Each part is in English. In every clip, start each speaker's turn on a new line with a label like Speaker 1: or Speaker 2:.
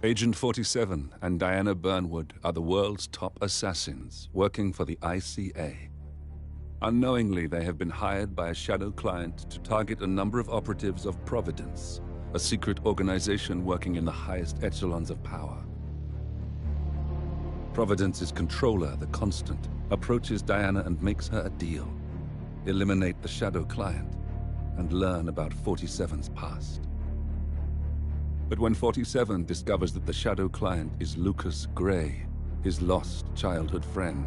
Speaker 1: Agent 47 and Diana Burnwood are the world's top assassins working for the ICA. Unknowingly, they have been hired by a shadow client to target a number of operatives of Providence, a secret organization working in the highest echelons of power. Providence's controller, the Constant, approaches Diana and makes her a deal. Eliminate the shadow client and learn about 47's past. But when 47 discovers that the shadow client is Lucas Gray, his lost childhood friend,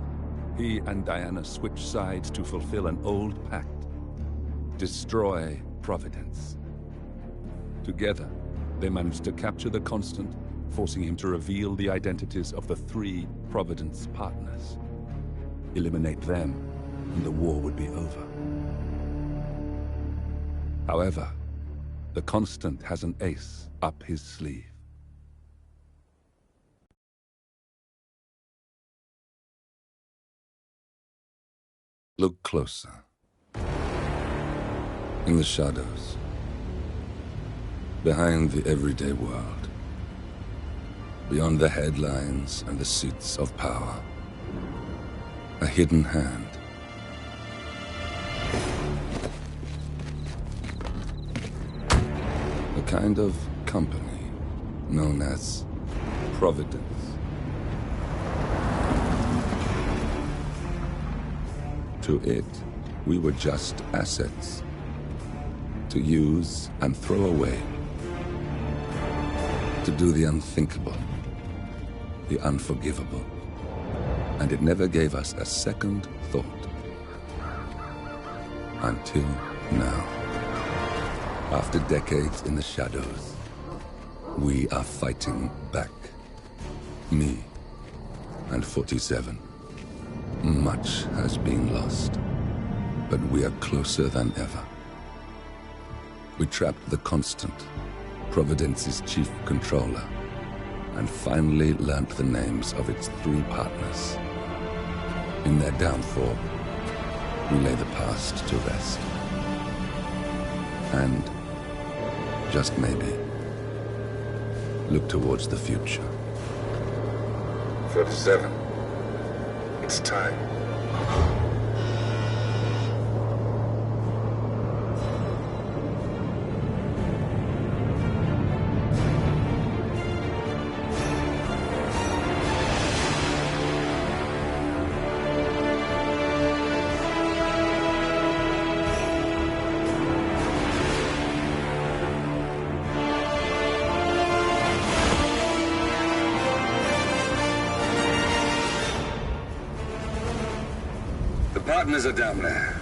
Speaker 1: he and Diana switch sides to fulfill an old pact: destroy Providence. Together, they manage to capture the Constant, forcing him to reveal the identities of the 3 Providence partners. Eliminate them, and the war would be over. However, the Constant has an ace up his sleeve. Look closer. In the shadows. Behind the everyday world. Beyond the headlines and the seats of power. A hidden hand. A kind of company known as Providence. To it, we were just assets. To use and throw away. To do the unthinkable. The unforgivable. And it never gave us a second thought. Until now. After decades in the shadows, we are fighting back. Me and 47. Much has been lost, but we are closer than ever. We trapped the Constant, Providence's chief controller, and finally learnt the names of its 3 partners. In their downfall, we lay the past to rest. And, just maybe, look towards the future. 47. It's time.
Speaker 2: Partners are down there.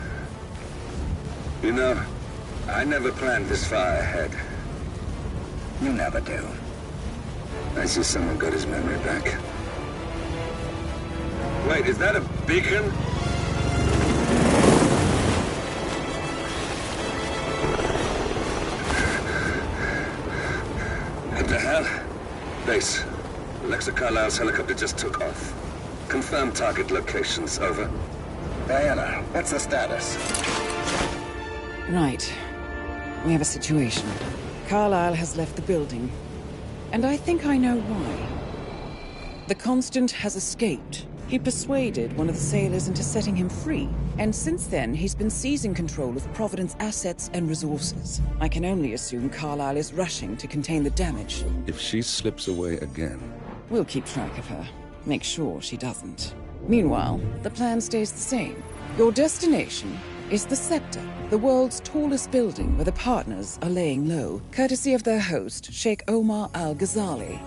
Speaker 2: You know, I never planned this far ahead. You never do. I see someone got his memory back. Wait, is that a beacon? What the hell? Base. Alexa Carlisle's helicopter just took off. Confirm target locations, over. Diana, what's the status?
Speaker 3: Right. We have a situation. Carlisle has left the building. And I think I know why. The Constant has escaped. He persuaded one of the sailors into setting him free. And since then, he's been seizing control of Providence assets and resources. I can only assume Carlisle is rushing to contain the damage.
Speaker 1: If she slips away again...
Speaker 3: We'll keep track of her. Make sure she doesn't. Meanwhile, the plan stays the same. Your destination is the Scepter, the world's tallest building where the partners are laying low, courtesy of their host, Sheikh Omar Al-Ghazali.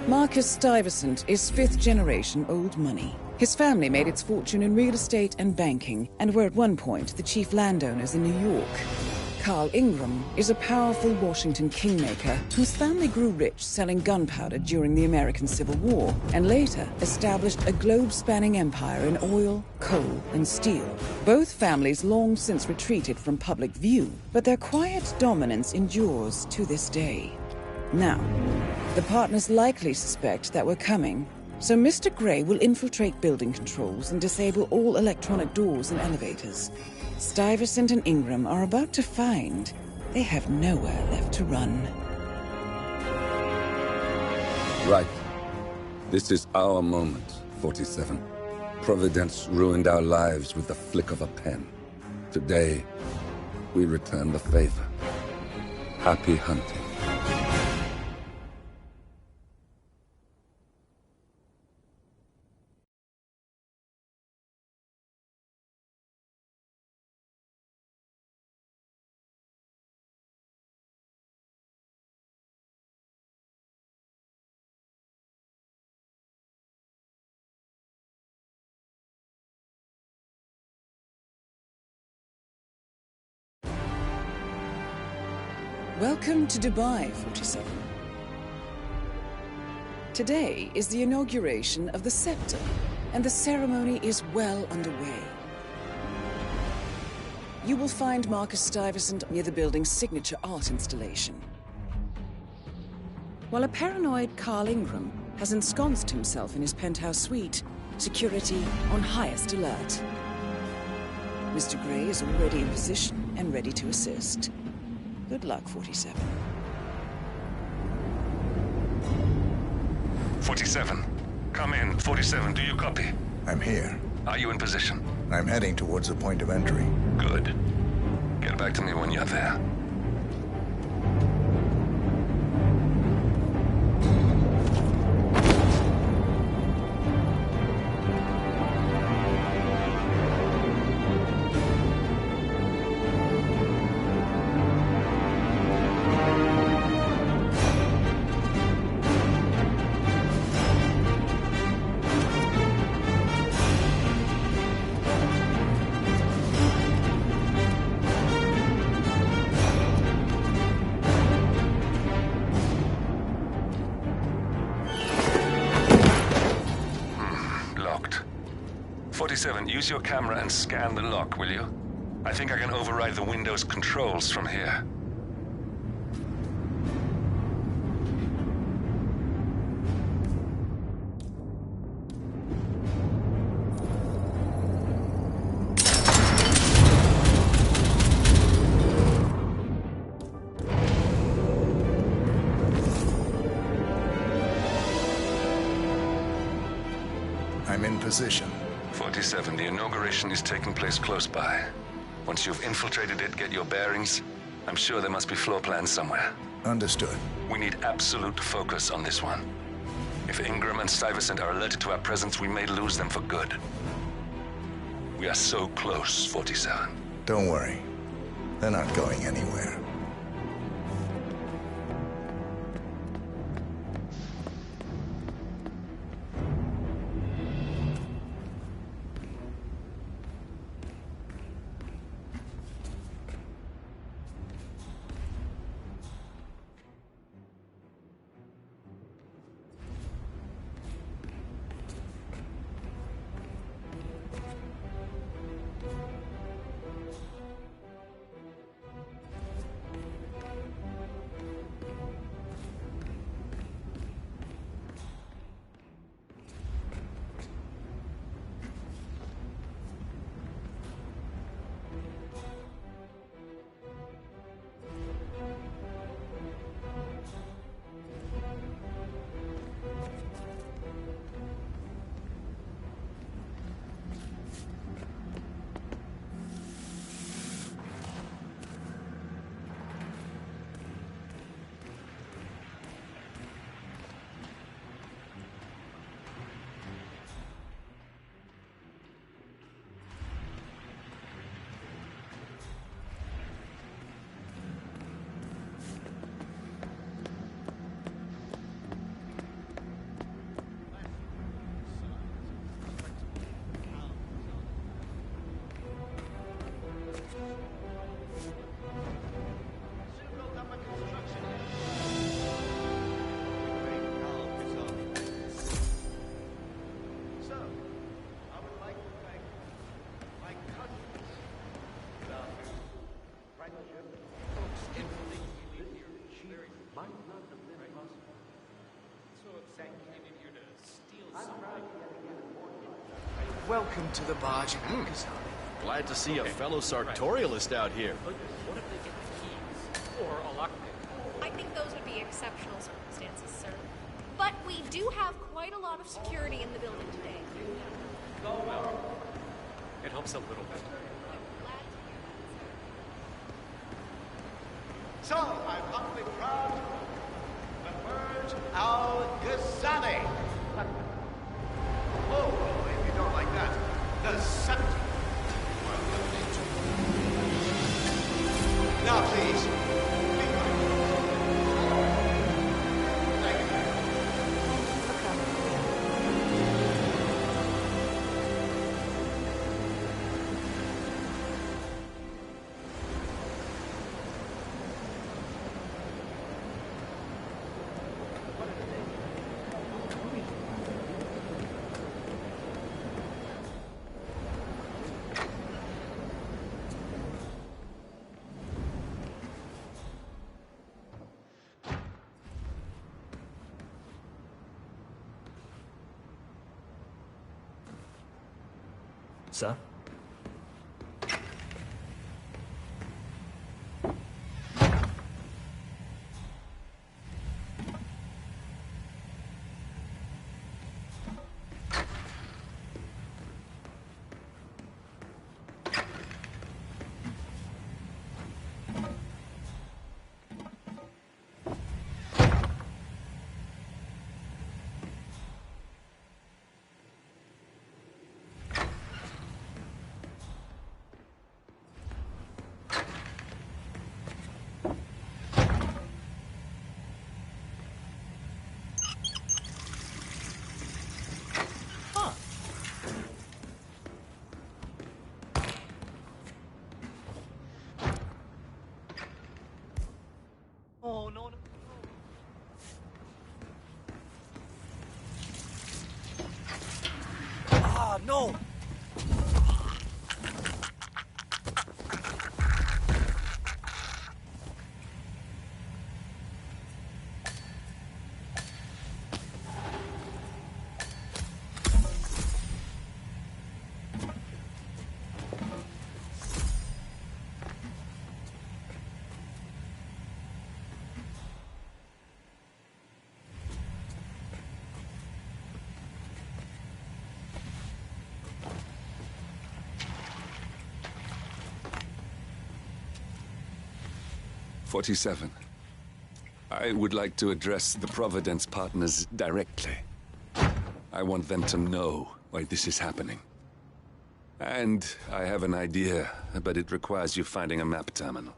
Speaker 3: Marcus Stuyvesant is 5th-generation old money. His family made its fortune in real estate and banking, and were at one point the chief landowners in New York. Carl Ingram is a powerful Washington kingmaker whose family grew rich selling gunpowder during the American Civil War, and later established a globe-spanning empire in oil, coal, and steel. Both families long since retreated from public view, but their quiet dominance endures to this day. Now, the partners likely suspect that we're coming, so Mr. Gray will infiltrate building controls and disable all electronic doors and elevators. Stuyvesant and Ingram are about to find they have nowhere left to run.
Speaker 1: Right. This is our moment, 47. Providence ruined our lives with the flick of a pen. Today, we return the favor. Happy hunting.
Speaker 3: Welcome to Dubai, 47. Today is the inauguration of the scepter, and the ceremony is well underway. You will find Marcus Stuyvesant near the building's signature art installation. While a paranoid Carl Ingram has ensconced himself in his penthouse suite, security on highest alert. Mr. Gray is already in position and ready to assist. Good luck, 47.
Speaker 4: 47. Come in. 47, do you copy?
Speaker 5: I'm here.
Speaker 4: Are you in position?
Speaker 5: I'm heading towards the point of entry.
Speaker 4: Good. Get back to me when you're there. Locked. 47, use your camera and scan the lock, will you? I think I can override the Windows controls from here.
Speaker 5: I'm in position.
Speaker 4: 47, the inauguration is taking place close by. Once you've infiltrated it, get your bearings. I'm sure there must be floor plans somewhere.
Speaker 5: Understood.
Speaker 4: We need absolute focus on this one. If Ingram and Stuyvesant are alerted to our presence, we may lose them for good. We are so close, 47.
Speaker 5: Don't worry. They're not going anywhere.
Speaker 6: Welcome to the barge.
Speaker 7: Glad to see a fellow sartorialist out here.
Speaker 8: What if they get the keys? Or a lockpick?
Speaker 9: I think those would be exceptional circumstances, sir. But we
Speaker 6: do have quite a lot of security in the building today.
Speaker 8: Oh, well. It helps a little bit.
Speaker 9: So, I'm humbly proud to emerge Al-Ghazali. Oh, if you don't like that, the scepter. Now, please, be my Thank you.
Speaker 8: Sir?
Speaker 9: Oh, no, no. Ah, no!
Speaker 1: "47. I would like to address the Providence partners directly. I want them to know why this is happening. And I have an idea, but it requires you finding a map terminal.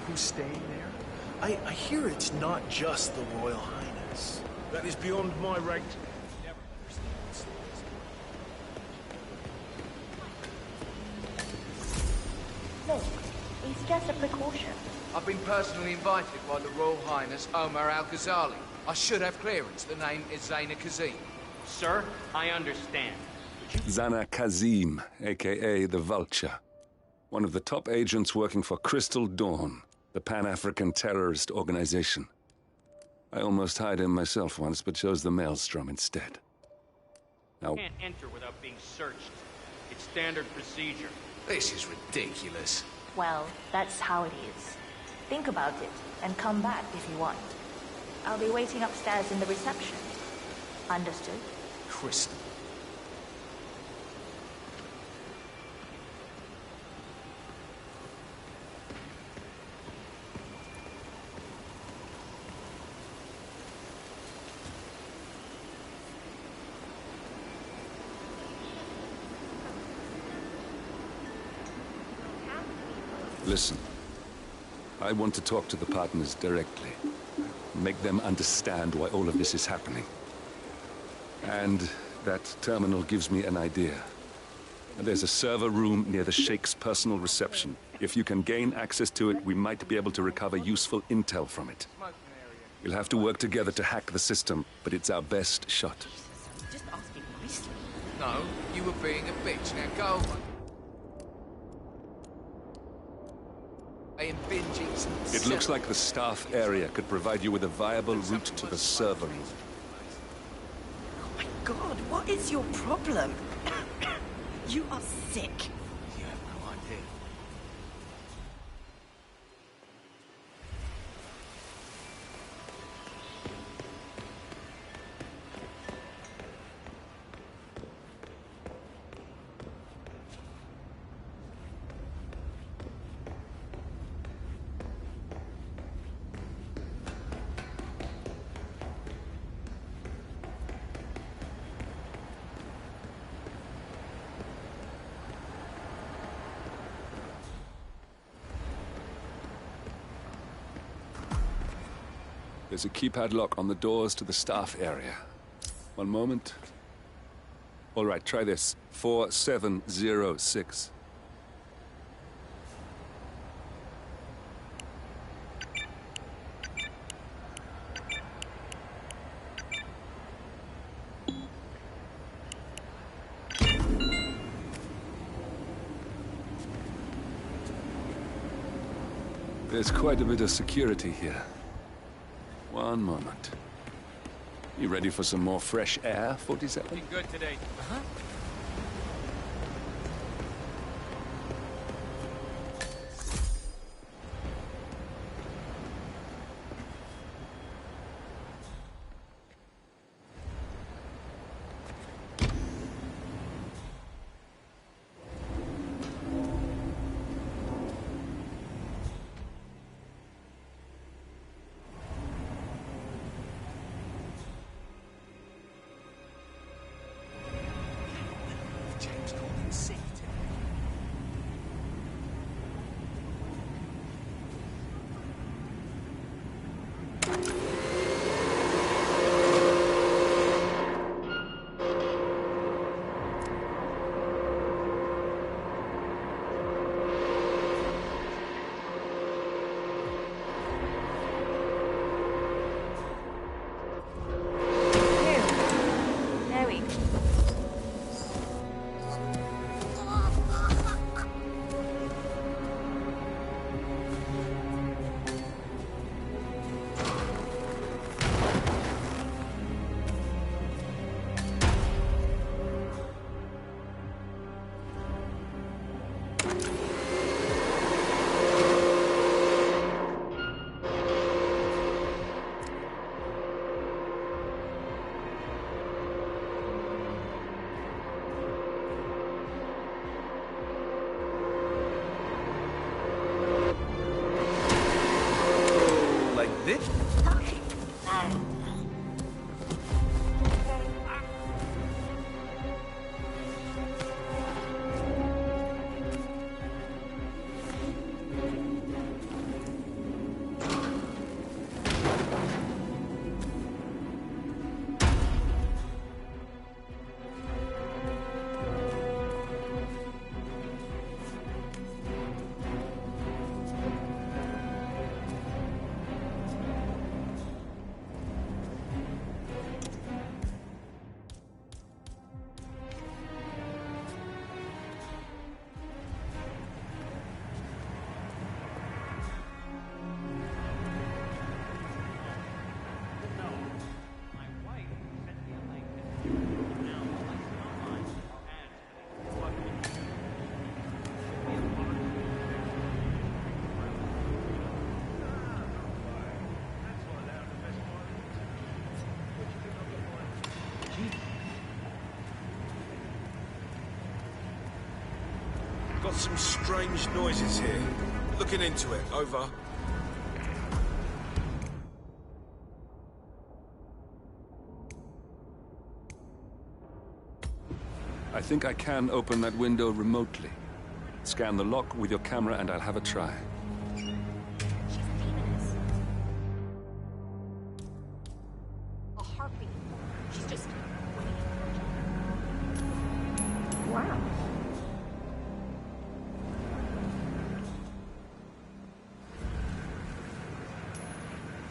Speaker 7: Who's staying there? I hear it's not just the Royal Highness.
Speaker 10: That is beyond my rate.
Speaker 11: Look, it's just a precaution.
Speaker 12: I've been personally invited by the Royal Highness Omar Al-Ghazali. I should have clearance. The name is Zaina Kazim.
Speaker 10: Sir, I understand.
Speaker 1: Zana Kazim, a.k.a. the Vulture. One of the top agents working for Crystal Dawn, the Pan-African terrorist organization. I almost hired him myself once, but chose the Maelstrom instead. Now,
Speaker 10: Can't enter without being searched. It's standard procedure.
Speaker 12: This is ridiculous.
Speaker 11: Well, that's how it is. Think about it, and come back if you want. I'll be waiting upstairs in the reception. Understood?
Speaker 7: Crystal.
Speaker 1: Listen, I want to talk to the partners directly. Make them understand why all of this is happening. And that terminal gives me an idea. There's a server room near the Sheikh's personal reception. If you can gain access to it, we might be able to recover useful intel from it. We'll have to work together to hack the system, but it's our best shot.
Speaker 3: Just asking nicely.
Speaker 12: No, you were being a bitch. Now go. I am binging some.
Speaker 1: It looks like the staff area could provide you with a viable route to the server room.
Speaker 3: Oh my god, what is your problem? You are sick.
Speaker 7: You have no idea.
Speaker 1: There's a keypad lock on the doors to the staff area. One moment. All right, try this. 4706. There's quite a bit of security here. One moment. You ready for some more fresh air, 47?
Speaker 10: Looking good today. Uh-huh.
Speaker 7: James called in sick today.
Speaker 11: There we go.
Speaker 7: Like this?
Speaker 13: some strange noises here. Looking into it. Over.
Speaker 1: I think I can open that window remotely. Scan the lock with your camera and I'll have a try.
Speaker 6: A heartbeat. She's just
Speaker 11: Wow.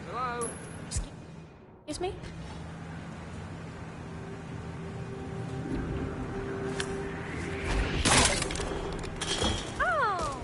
Speaker 12: Hello?
Speaker 6: Excuse me? Oh!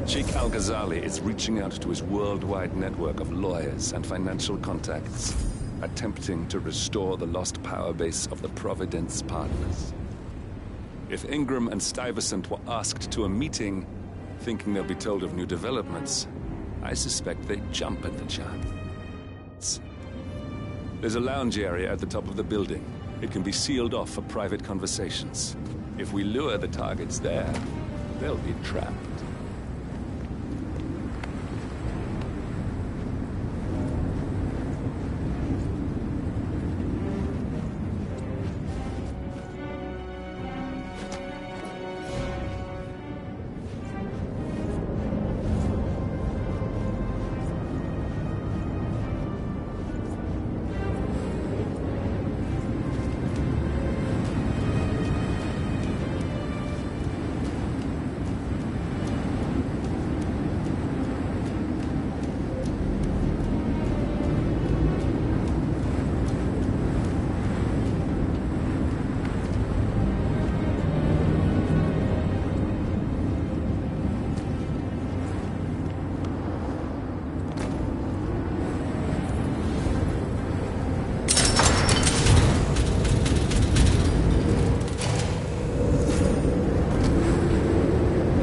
Speaker 1: Sheikh Al-Ghazali is reaching out to his worldwide network of lawyers and financial contacts, attempting to restore the lost power base of the Providence partners. If Ingram and Stuyvesant were asked to a meeting, thinking they'll be told of new developments, I suspect they'd jump at the chance. There's a lounge area at the top of the building. It can be sealed off for private conversations. If we lure the targets there, they'll be trapped.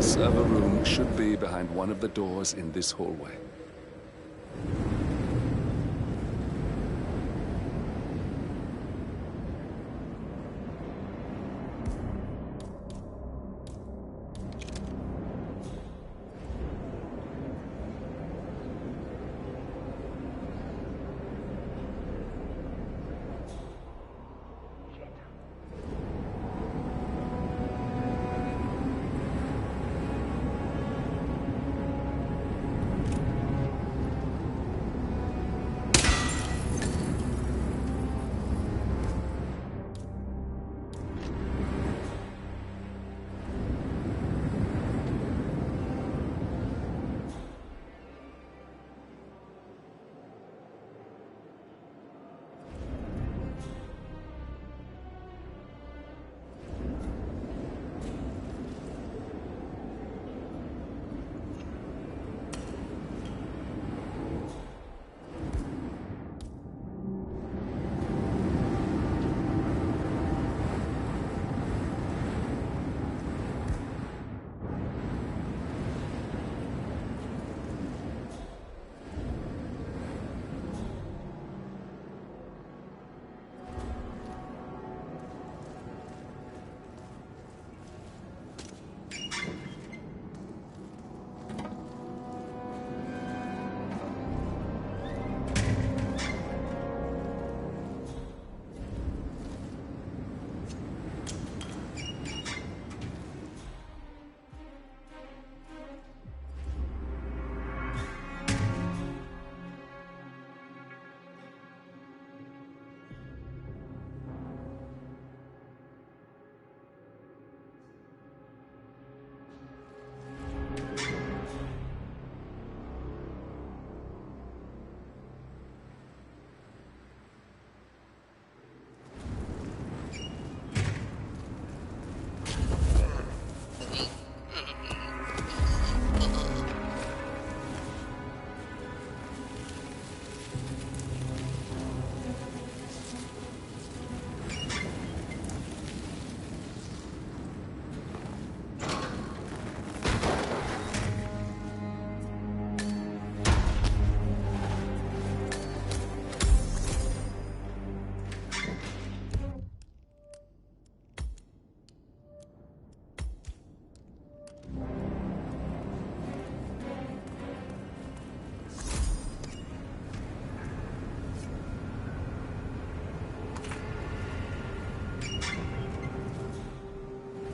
Speaker 1: Server room should be behind one of the doors in this hallway.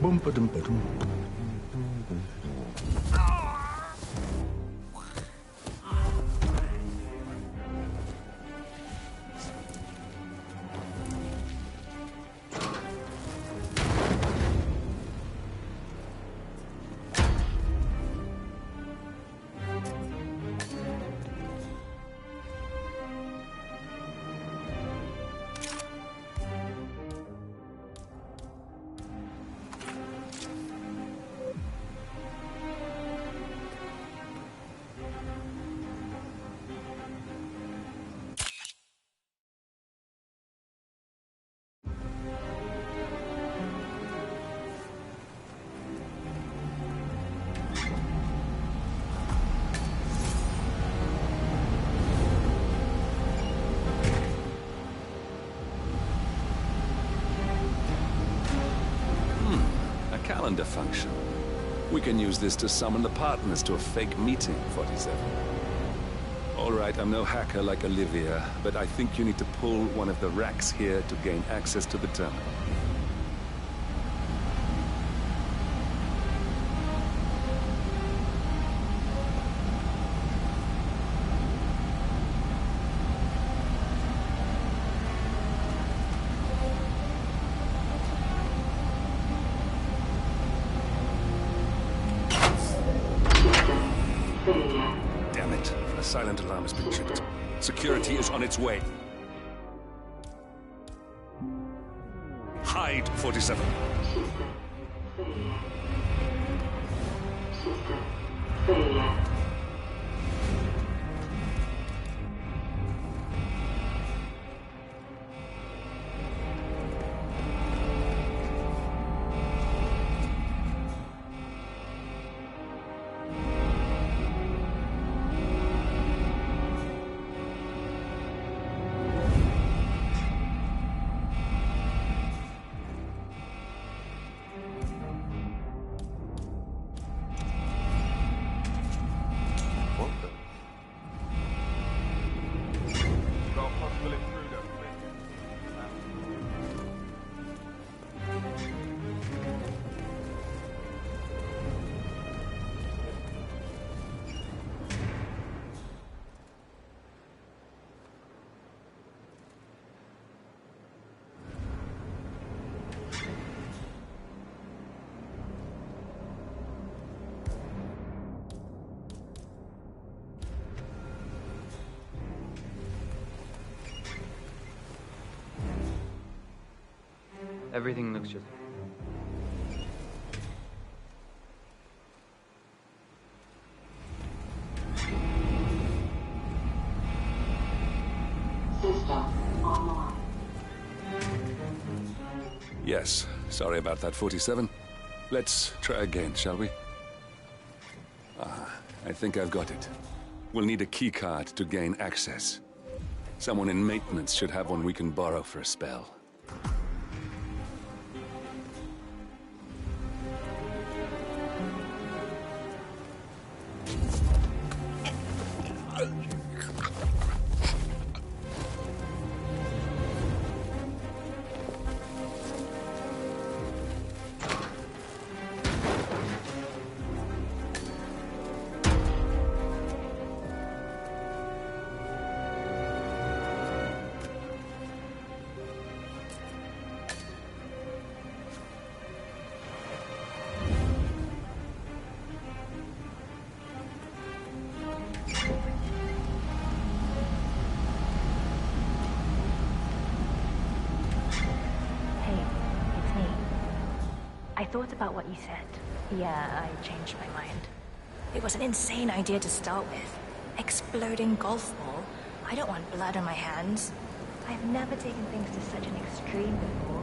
Speaker 5: Boom-ba-dum-ba-dum.
Speaker 1: Calendar function. We can use this to summon the partners to a fake meeting, 47. All right, I'm no hacker like Olivia, but I think you need to pull one of the racks here to gain access to the terminal. Damn it. A silent alarm has been tripped. Security is on its way. Hide, 47.
Speaker 14: Everything looks just...
Speaker 15: System online.
Speaker 1: Yes, sorry about that, 47. Let's try again, shall we? I think I've got it. We'll need a keycard to gain access. Someone in maintenance should have one we can borrow for a spell.
Speaker 11: I thought about what you said. Yeah, I changed my mind. It was an insane idea to start with. Exploding golf ball. I don't want blood on my hands. I've never taken things to such an extreme before.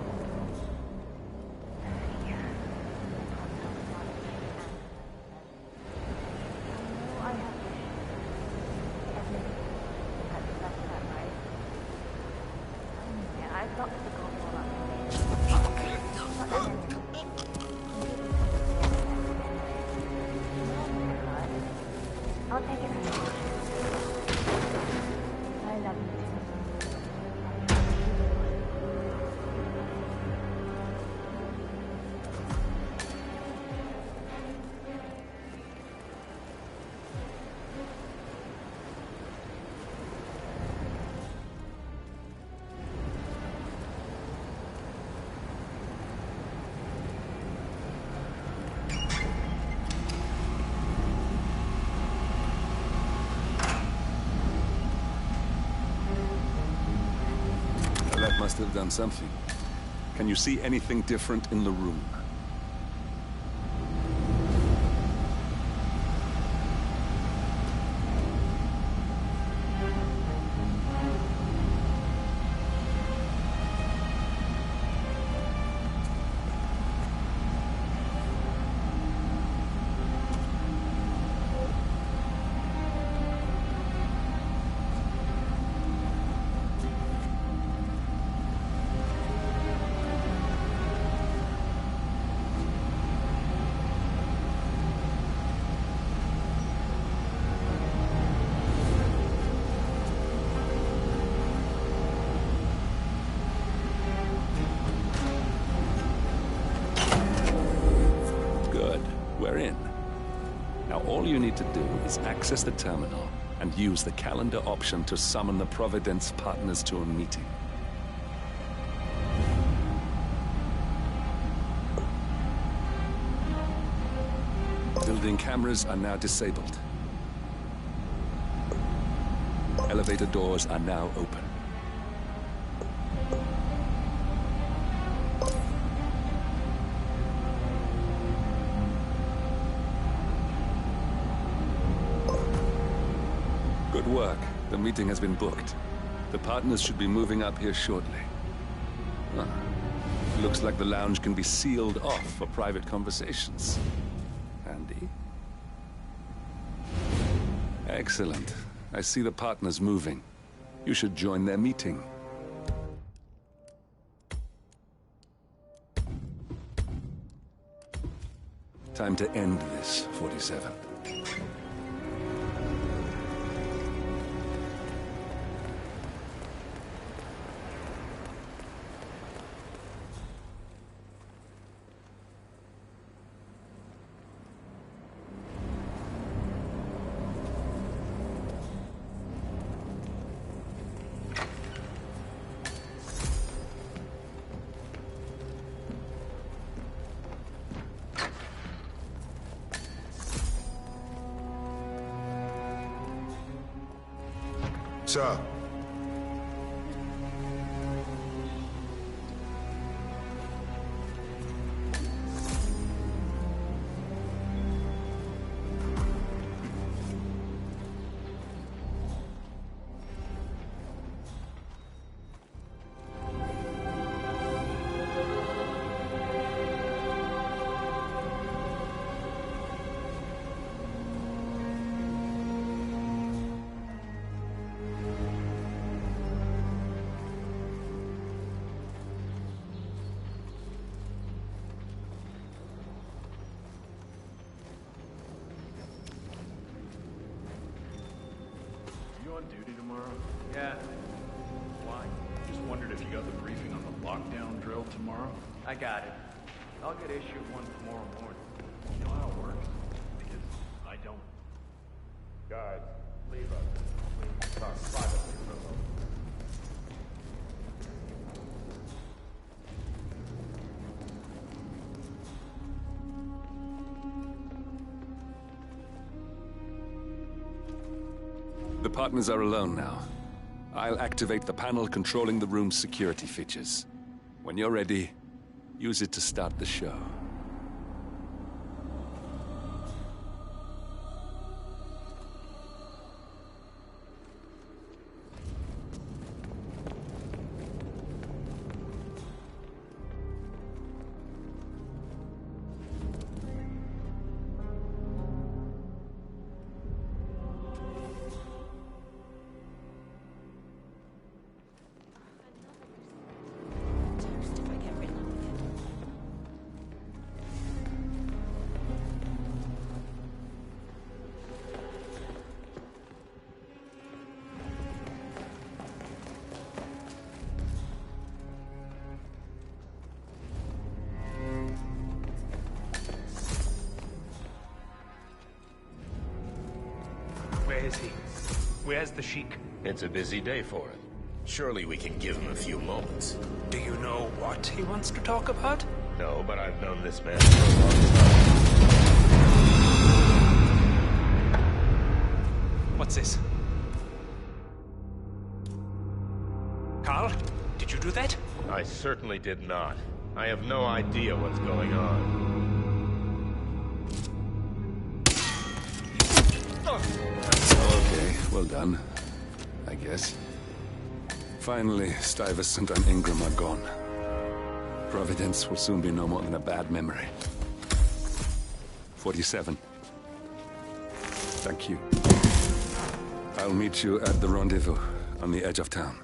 Speaker 1: must have done something. Can you see anything different in the room? All you need to do is access the terminal and use the calendar option to summon the Providence partners to a meeting. Building cameras are now disabled. Elevator doors are now open. Good work. The meeting has been booked. The partners should be moving up here shortly. Looks like the lounge can be sealed off for private conversations. Handy. Excellent. I see the partners moving. You should join their meeting. Time to end this, 47.
Speaker 13: Sir.
Speaker 7: On duty tomorrow? Yeah. Why? Just wondered if you got the briefing on the lockdown drill tomorrow.
Speaker 8: I got it. I'll get issued one tomorrow morning.
Speaker 7: You know how it works? Because I don't.
Speaker 14: Guys, leave us. We can talk privately for a moment.
Speaker 1: The partners are alone now. I'll activate the panel controlling the room's security features. When you're ready, use it to start the show.
Speaker 8: Where is he? Where's the Sheik?
Speaker 16: It's a busy day for him. Surely we can give him a few moments.
Speaker 8: Do you know what he wants to talk about?
Speaker 16: No, but I've known this man for a long time.
Speaker 8: What's this? Carl? Did you do that?
Speaker 14: I certainly did not. I have no idea what's going on.
Speaker 1: Okay, well done. I guess. Finally, Stuyvesant and Ingram are gone. Providence will soon be no more than a bad memory. 47. Thank you. I'll meet you at the rendezvous on the edge of town.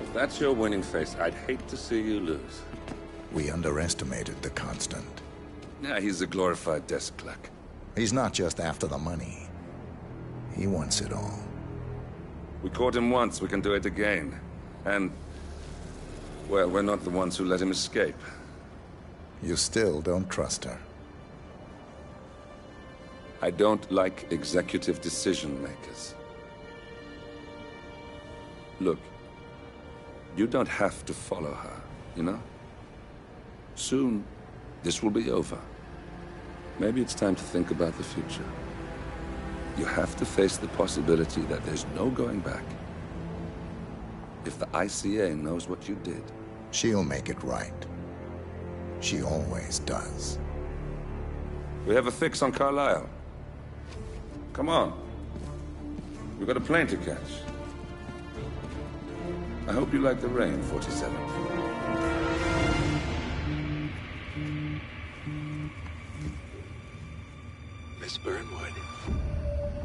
Speaker 1: If that's your winning face, I'd hate to see you lose.
Speaker 5: We underestimated the Constant.
Speaker 1: Yeah, he's a glorified desk clerk.
Speaker 5: He's not just after the money. He wants it all.
Speaker 1: We caught him once, we can do it again. And, well, we're not the ones who let him escape.
Speaker 5: You still don't trust her.
Speaker 1: I don't like executive decision makers. Look, you don't have to follow her, you know? Soon, this will be over. Maybe it's time to think about the future. You have to face the possibility that there's no going back. If the ICA knows what you did...
Speaker 5: She'll make it right. She always does.
Speaker 1: We have a fix on Carlisle. Come on. We've got a plane to catch. I hope you like the rain, 47.
Speaker 17: Miss Burnwood.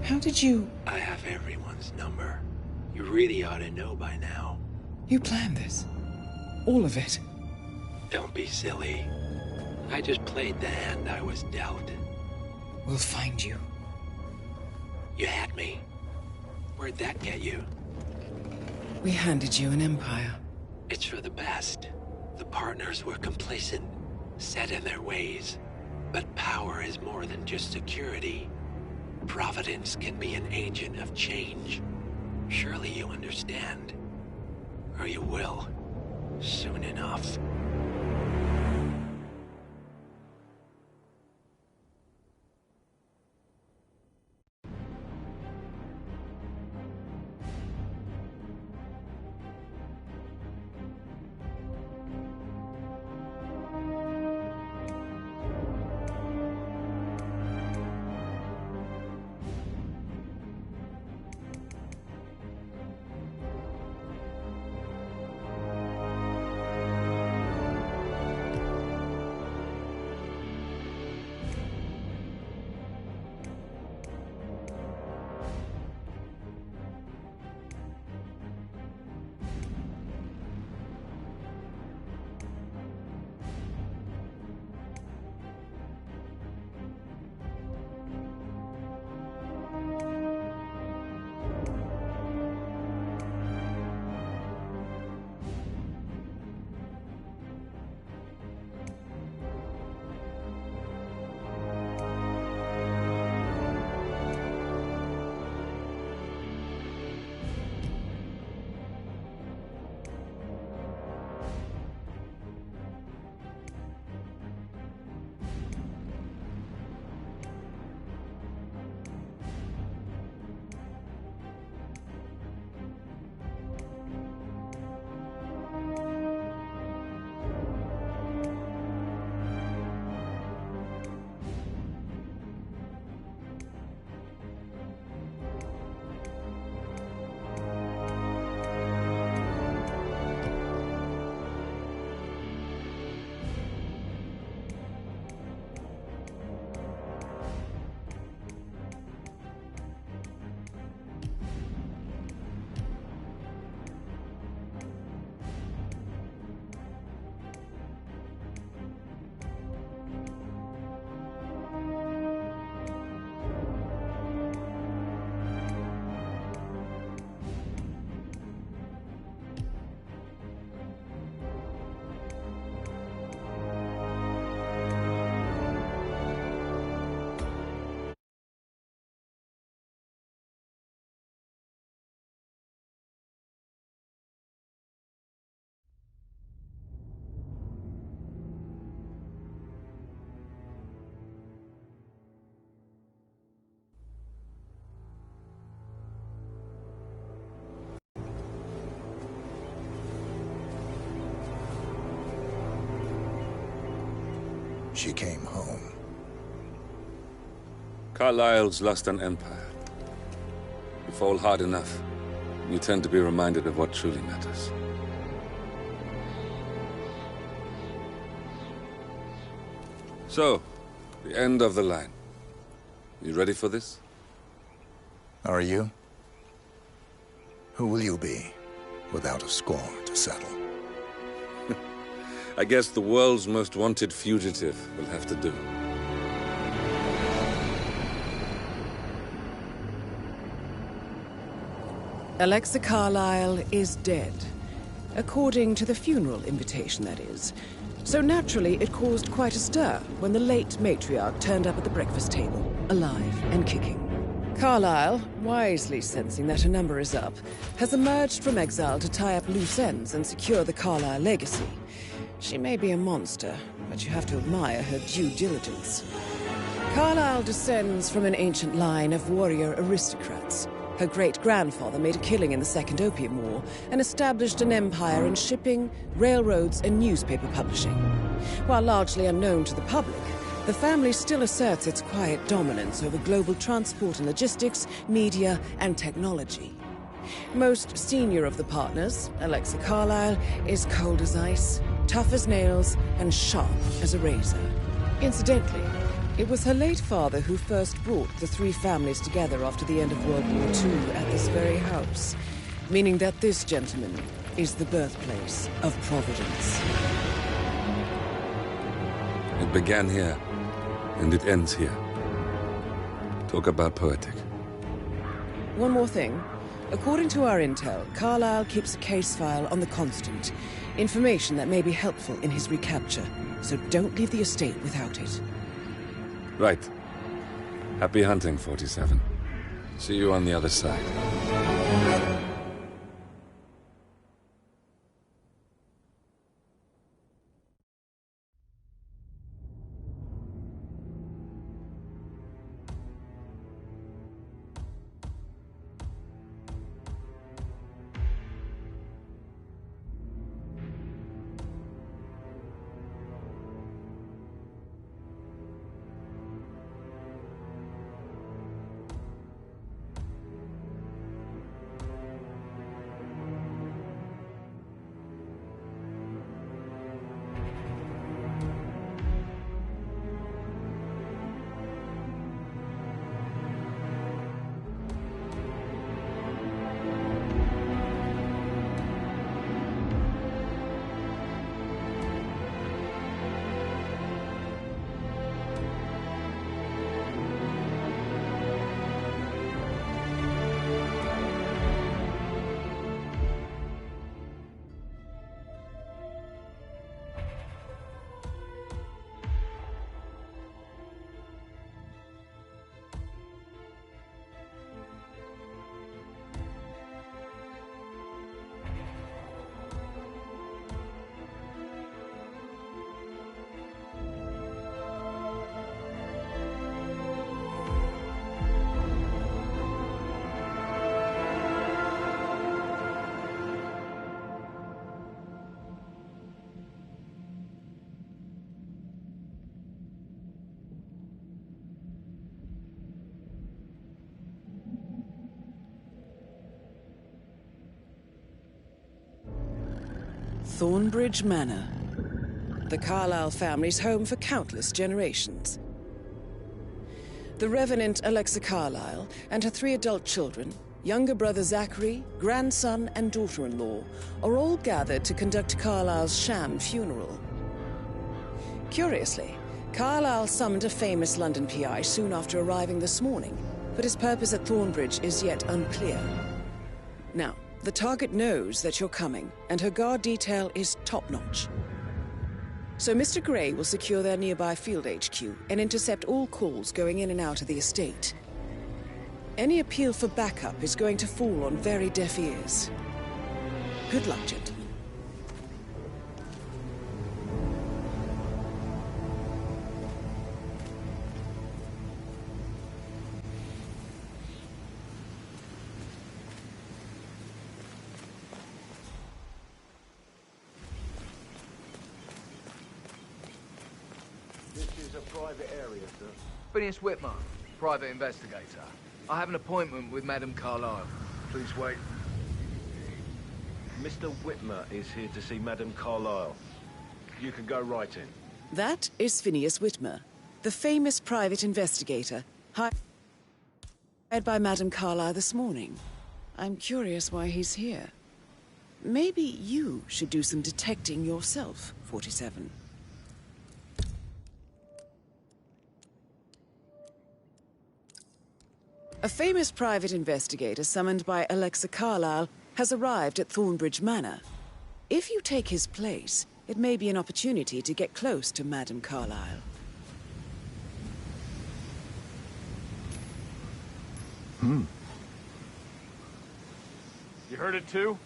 Speaker 3: How did you...
Speaker 17: I have everyone's number. You really ought to know by now.
Speaker 3: You planned this? All of it?
Speaker 17: Don't be silly. I just played the hand I was dealt.
Speaker 3: We'll find you.
Speaker 17: You had me. Where'd that get you?
Speaker 3: We handed you an empire.
Speaker 17: It's for the best. The partners were complacent, set in their ways. But power is more than just security. Providence can be an agent of change. Surely you understand. Or you will. Soon enough.
Speaker 5: she came home.
Speaker 1: Carlyle's lost an empire. You fall hard enough, you tend to be reminded of what truly matters. So, the end of the line. You ready for this?
Speaker 5: Are you? Who will you be, without a score to settle?
Speaker 1: I guess the world's most wanted fugitive will have to do.
Speaker 3: Alexa Carlyle is dead. According to the funeral invitation, that is. So naturally, it caused quite a stir when the late matriarch turned up at the breakfast table, alive and kicking. Carlyle, wisely sensing that her number is up, has emerged from exile to tie up loose ends and secure the Carlyle legacy. She may be a monster, but you have to admire her due diligence. Carlyle descends from an ancient line of warrior aristocrats. Her great-grandfather made a killing in the Second Opium War and established an empire in shipping, railroads, and newspaper publishing. While largely unknown to the public, the family still asserts its quiet dominance over global transport and logistics, media, and technology. Most senior of the partners, Alexa Carlyle, is cold as ice, tough as nails, and sharp as a razor. Incidentally, it was her late father who first brought the three families together after the end of World War II at this very house, meaning that this gentleman is the birthplace of Providence.
Speaker 1: It began here, and it ends here. Talk about poetic.
Speaker 3: One more thing. According to our intel, Carlyle keeps a case file on the Constant. Information that may be helpful in his recapture, so don't leave the estate without it.
Speaker 1: Right. Happy hunting, 47. See you on the other side.
Speaker 3: Thornbridge Manor. The Carlyle family's home for countless generations. The Revenant Alexa Carlyle and her 3 adult children, younger brother Zachary, grandson, and daughter-in-law, are all gathered to conduct Carlyle's sham funeral. Curiously, Carlyle summoned a famous London PI soon after arriving this morning, but his purpose at Thornbridge is yet unclear. Now, the target knows that you're coming, and her guard detail is top-notch. So Mr. Gray will secure their nearby field HQ and intercept all calls going in and out of the estate. Any appeal for backup is going to fall on very deaf ears. Good luck, gentlemen.
Speaker 14: private area, sir.
Speaker 12: Phineas Whitmer, private investigator. I have an appointment with Madame Carlyle.
Speaker 14: Please wait. Mr. Whitmer is here to see Madame Carlyle. You can go right in.
Speaker 3: That is Phineas Whitmer, the famous private investigator, hired by Madame Carlyle this morning. I'm curious why he's here. Maybe you should do some detecting yourself, 47. A famous private investigator summoned by Alexa Carlyle has arrived at Thornbridge Manor. If you take his place, it may be an opportunity to get close to Madame Carlyle.
Speaker 7: You heard it too?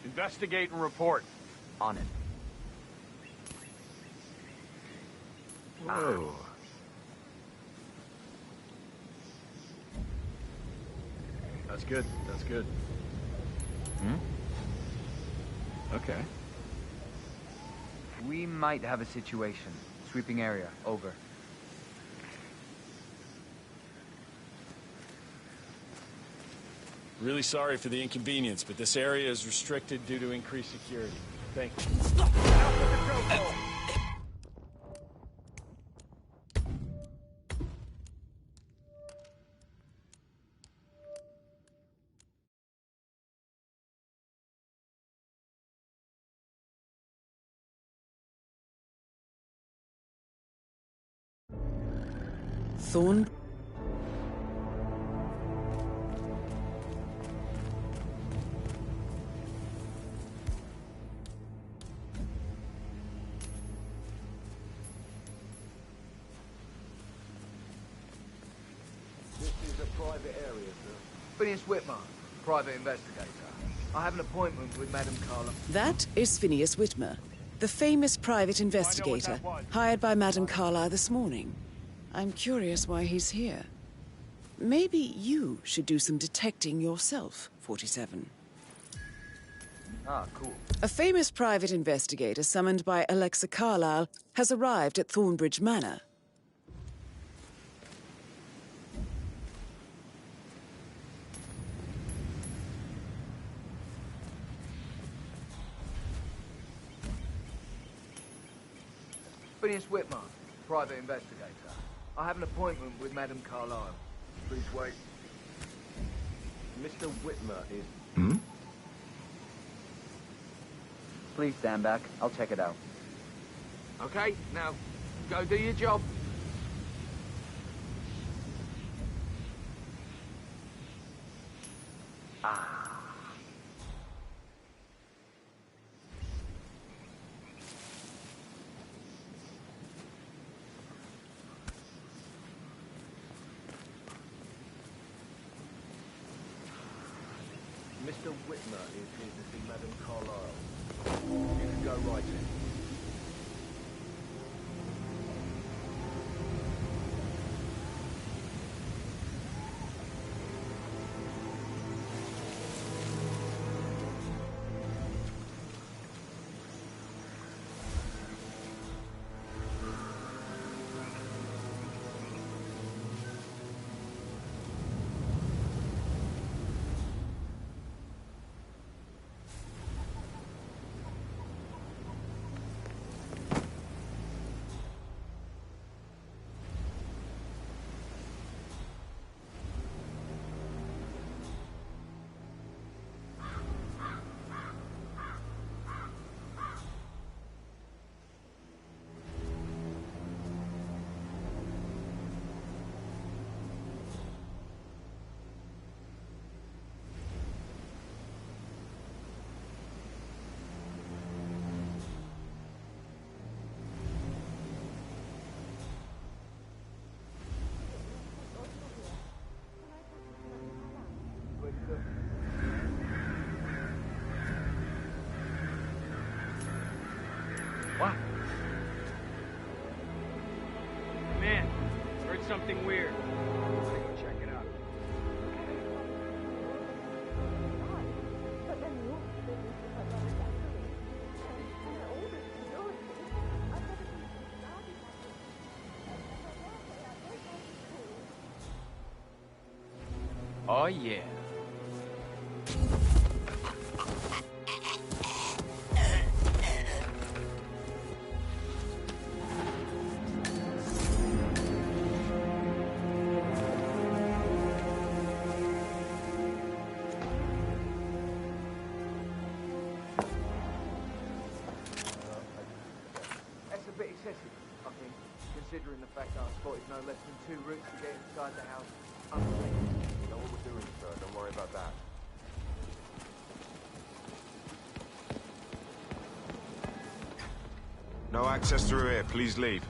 Speaker 7: Investigate and report.
Speaker 10: On it.
Speaker 7: Whoa. That's good. That's good. Okay.
Speaker 10: We might have a situation. Sweeping area. Over.
Speaker 18: Really sorry for the inconvenience, but this area is restricted due to increased security. Thank you.
Speaker 3: Thorn...
Speaker 14: This is a private area, sir.
Speaker 12: Phineas Whitmer, private investigator. I have an appointment with Madame Carlyle.
Speaker 3: That is Phineas Whitmer, the famous private investigator, hired by Madame Carlyle this morning. I'm curious why he's here. Maybe you should do some detecting yourself, 47.
Speaker 10: Ah, cool.
Speaker 3: A famous private investigator summoned by Alexa Carlyle has arrived at Thornbridge Manor.
Speaker 12: Phineas Whitmer, private investigator. I have an appointment with Madame Carlyle.
Speaker 14: Please wait. Mr. Whitmer is...
Speaker 10: Please stand back. I'll check it out.
Speaker 12: Okay, now, go do your job.
Speaker 14: Mr. Whitmer is here to see Madame Carlyle. You can go right in.
Speaker 10: Oh, yeah.
Speaker 12: That's a bit excessive, I think, considering the fact that I spotted no less than 2 routes to get inside the house unseen.
Speaker 14: You know what we're doing, sir. Don't worry about that.
Speaker 13: No access through here. Please leave.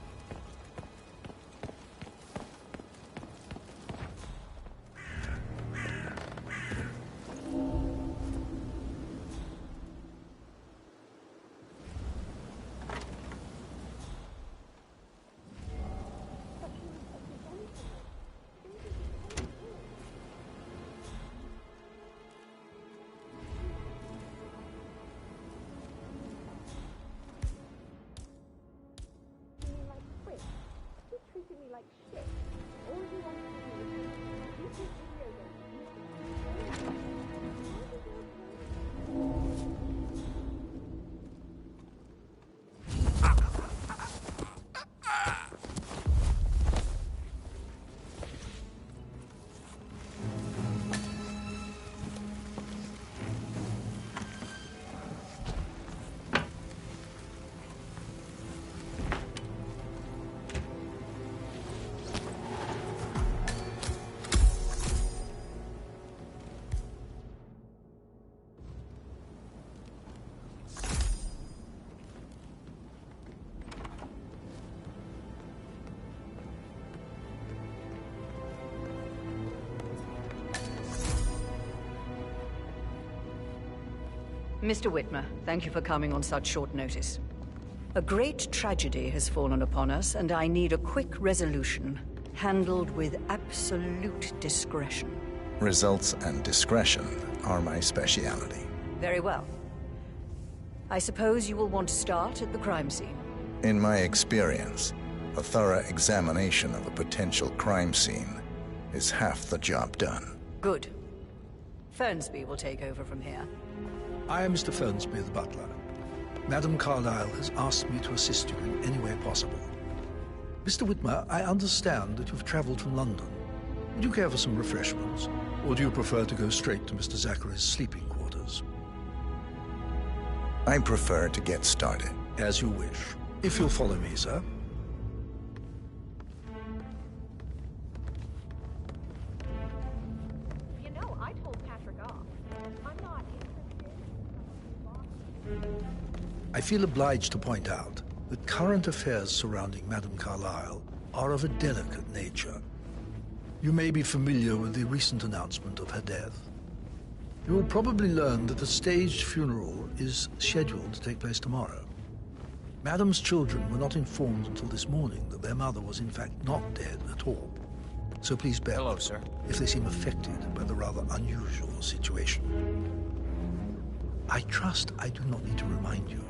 Speaker 19: Mr. Whitmer, thank you for coming on such short notice. A great tragedy has fallen upon us, and I need a quick resolution, handled with absolute discretion.
Speaker 5: Results and discretion are my speciality.
Speaker 19: Very well. I suppose you will want to start at the crime scene.
Speaker 5: In my experience, a thorough examination of a potential crime scene is half the job done.
Speaker 19: Good. Fernsby will take over from here.
Speaker 20: I am Mr. Fernsby, the butler. Madame Carlyle has asked me to assist you in any way possible. Mr. Whitmer, I understand that you've traveled from London. Would you care for some refreshments? Or do you prefer to go straight to Mr. Zachary's sleeping quarters?
Speaker 5: I prefer to get started.
Speaker 20: As you wish. If you'll follow me, sir.
Speaker 6: You know, I told Patrick off. I'm not interested.
Speaker 20: I feel obliged to point out that current affairs surrounding Madame Carlyle are of a delicate nature. You may be familiar with the recent announcement of her death. You will probably learn that a staged funeral is scheduled to take place tomorrow. Madame's children were not informed until this morning that their mother was in fact not dead at all. So please bear
Speaker 10: Hello,
Speaker 20: with them
Speaker 10: sir.
Speaker 20: if they seem affected by the rather unusual situation. I trust I do not need to remind you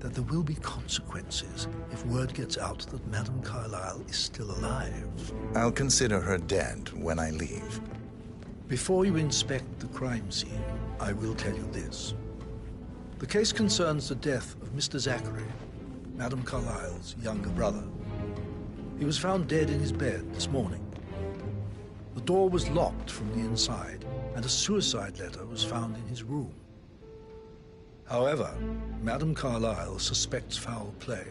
Speaker 20: that there will be consequences if word gets out that Madame Carlyle is still alive.
Speaker 5: I'll consider her dead when I leave.
Speaker 20: Before you inspect the crime scene, I will tell you this. The case concerns the death of Mr. Zachary, Madame Carlyle's younger brother. He was found dead in his bed this morning. The door was locked from the inside, and a suicide letter was found in his room. However, Madame Carlyle suspects foul play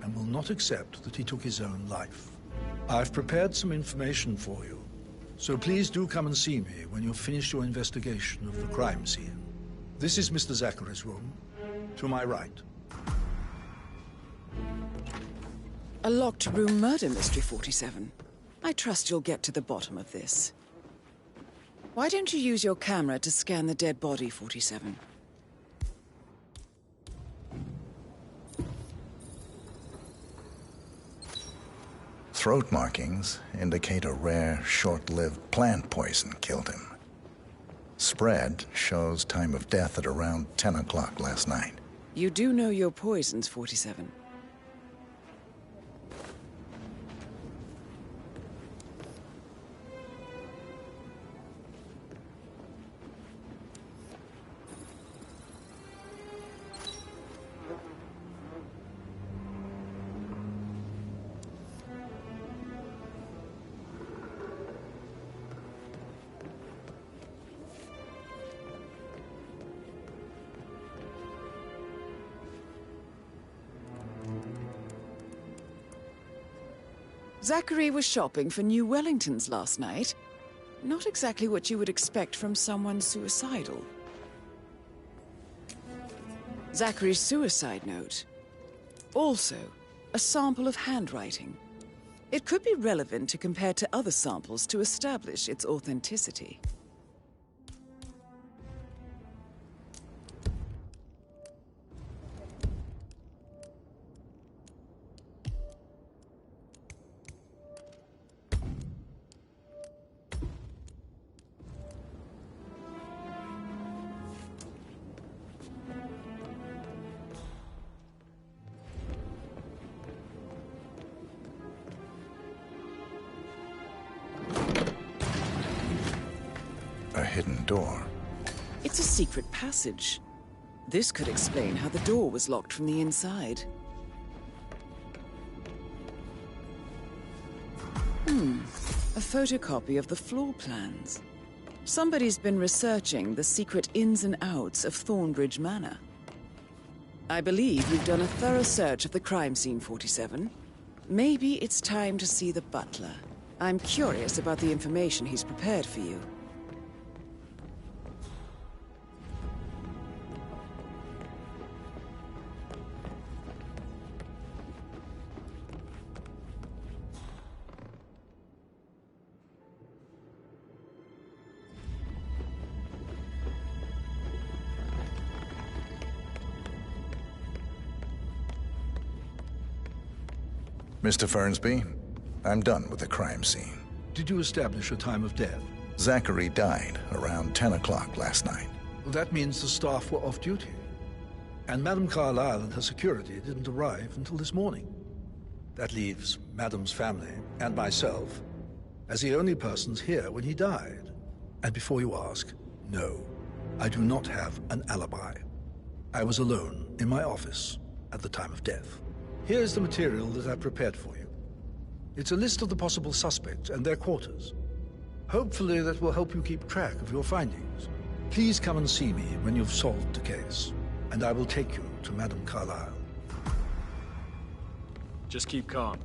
Speaker 20: and will not accept that he took his own life. I've prepared some information for you, so please do come and see me when you've finished your investigation of the crime scene. This is Mr. Zachary's room, to my right.
Speaker 3: A locked room murder mystery, 47. I trust you'll get to the bottom of this. Why don't you use your camera to scan the dead body, 47?
Speaker 5: Throat markings indicate a rare, short-lived plant poison killed him. Spread shows time of death at around 10 o'clock last night.
Speaker 3: You do know your poisons, 47. Zachary was shopping for new Wellingtons last night. Not exactly what you would expect from someone suicidal. Zachary's suicide note. Also, a sample of handwriting. It could be relevant to compare to other samples to establish its authenticity.
Speaker 5: A hidden door.
Speaker 3: It's a secret passage. This could explain how the door was locked from the inside. A photocopy of the floor plans. Somebody's been researching the secret ins and outs of Thornbridge Manor. I believe we've done a thorough search of the crime scene, 47. Maybe it's time to see the butler. I'm curious about the information he's prepared for you.
Speaker 5: Mr. Fernsby, I'm done with the crime scene.
Speaker 20: Did you establish a time of death?
Speaker 5: Zachary died around 10 o'clock last night.
Speaker 20: Well, that means the staff were off duty. And Madame Carlyle and her security didn't arrive until this morning. That leaves Madame's family and myself as the only persons here when he died. And before you ask, no, I do not have an alibi. I was alone in my office at the time of death. Here's the material that I prepared for you. It's a list of the possible suspects and their quarters. Hopefully that will help you keep track of your findings. Please come and see me when you've solved the case, and I will take you to Madame Carlyle.
Speaker 18: Just keep calm.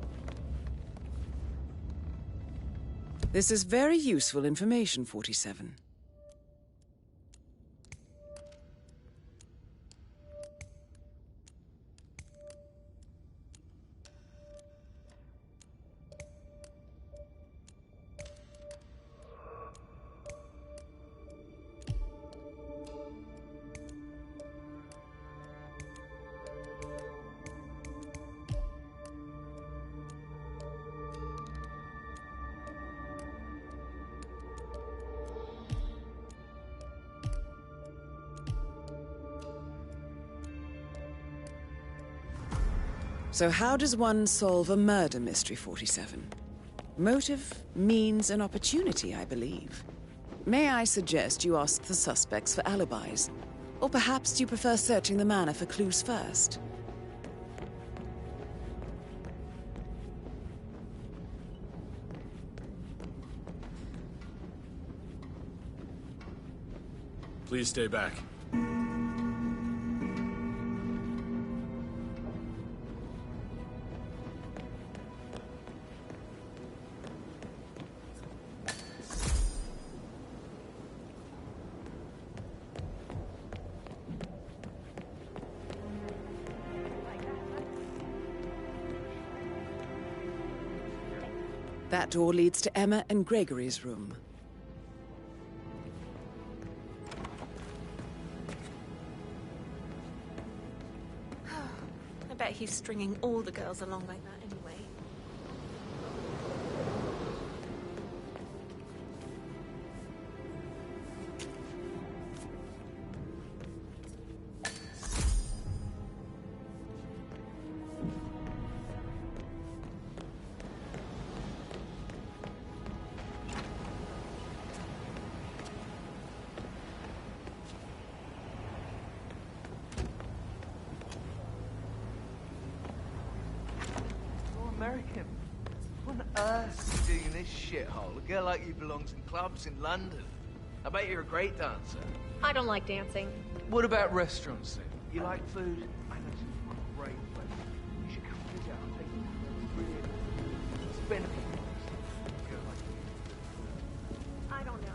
Speaker 3: This is very useful information, 47. So how does one solve a murder mystery, 47? Motive, means, and opportunity, I believe. May I suggest you ask the suspects for alibis? Or perhaps you prefer searching the manor for clues first?
Speaker 18: Please stay back.
Speaker 3: That door leads to Emma and Gregory's room.
Speaker 6: I bet he's stringing all the girls along like that anyway.
Speaker 12: American. What on earth are you doing in this shithole? A girl like you belongs in clubs in London. I bet you're a great dancer.
Speaker 6: I don't like dancing.
Speaker 12: What about restaurants then? You like food? I know some great places. You should come visit. I'll take you to a really benefit.
Speaker 6: I don't know.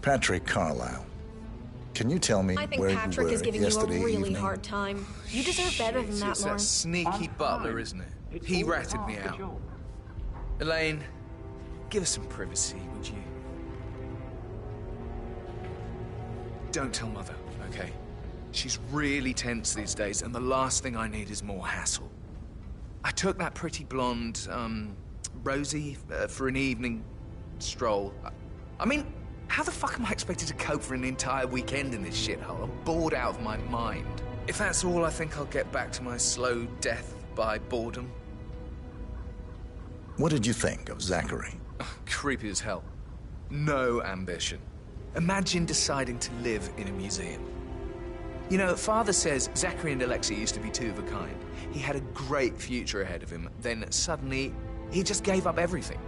Speaker 5: Patrick Carlisle. Can you tell me
Speaker 6: I think
Speaker 5: where
Speaker 6: Patrick
Speaker 5: you
Speaker 6: is
Speaker 5: were
Speaker 6: giving you a
Speaker 5: yesterday
Speaker 6: really
Speaker 5: evening?
Speaker 6: hard time. You deserve better than that,
Speaker 12: It's that
Speaker 6: Lawrence.
Speaker 12: sneaky butler, isn't it? He ratted me out. Elaine, give us some privacy, would you? Don't tell Mother, okay? She's really tense these days, and the last thing I need is more hassle. I took that pretty blonde, Rosie, for an evening stroll. I mean, how the fuck am I expected to cope for an entire weekend in this shithole? I'm bored out of my mind. If that's all, I think I'll get back to my slow death by boredom.
Speaker 5: What did you think of Zachary?
Speaker 12: Creepy as hell. No ambition. Imagine deciding to live in a museum. You know, Father says Zachary and Alexei used to be two of a kind. He had a great future ahead of him, then suddenly, he just gave up everything.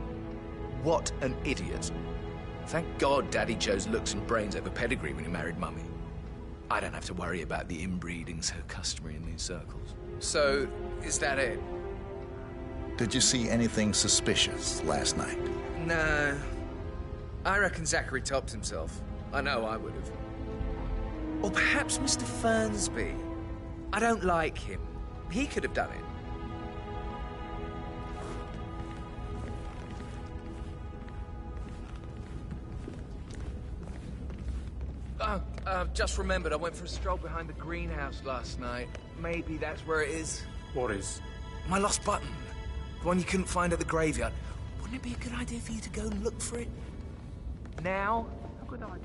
Speaker 12: What an idiot. Thank God Daddy chose looks and brains over pedigree when he married Mummy. I don't have to worry about the inbreeding so customary in these circles. So, is that it?
Speaker 5: Did you see anything suspicious last night?
Speaker 12: No. I reckon Zachary topped himself. I know I would have. Or perhaps Mr. Fernsby. I don't like him. He could have done it. Just remembered, I went for a stroll behind the greenhouse last night. Maybe that's where it is.
Speaker 14: What is?
Speaker 12: My lost button. The one you couldn't find at the graveyard. Wouldn't it be a good idea for you to go and look for it? Now? A good idea.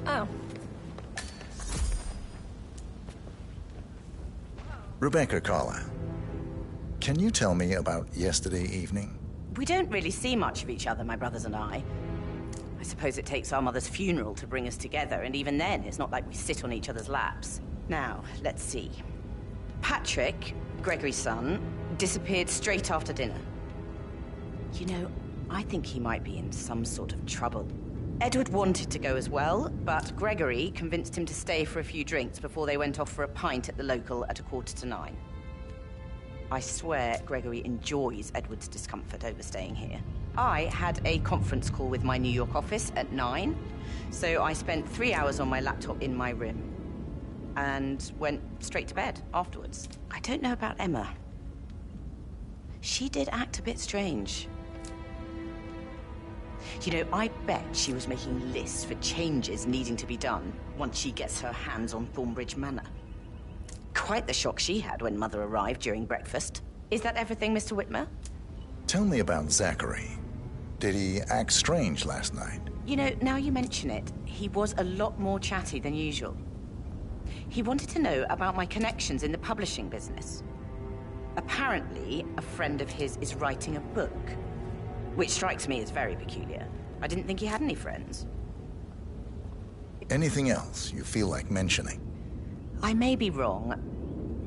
Speaker 6: Oh.
Speaker 5: Rebecca Carlisle, can you tell me about yesterday evening?
Speaker 21: We don't really see much of each other, my brothers and I. I suppose it takes our mother's funeral to bring us together, and even then, it's not like we sit on each other's laps. Now, let's see. Patrick, Gregory's son, disappeared straight after dinner. You know, I think he might be in some sort of trouble. Edward wanted to go as well, but Gregory convinced him to stay for a few drinks before they went off for a pint at the local at 8:45. I swear Gregory enjoys Edward's discomfort over staying here. I had a conference call with my New York office at 9, so I spent 3 hours on my laptop in my room and went straight to bed afterwards. I don't know about Emma. She did act a bit strange. You know, I bet she was making lists for changes needing to be done once she gets her hands on Thornbridge Manor. Quite the shock she had when Mother arrived during breakfast. Is that everything, Mr. Whitmer?
Speaker 5: Tell me about Zachary. Did he act strange last night?
Speaker 21: You know, now you mention it, he was a lot more chatty than usual. He wanted to know about my connections in the publishing business. Apparently, a friend of his is writing a book, which strikes me as very peculiar. I didn't think he had any friends.
Speaker 5: Anything else you feel like mentioning?
Speaker 21: I may be wrong,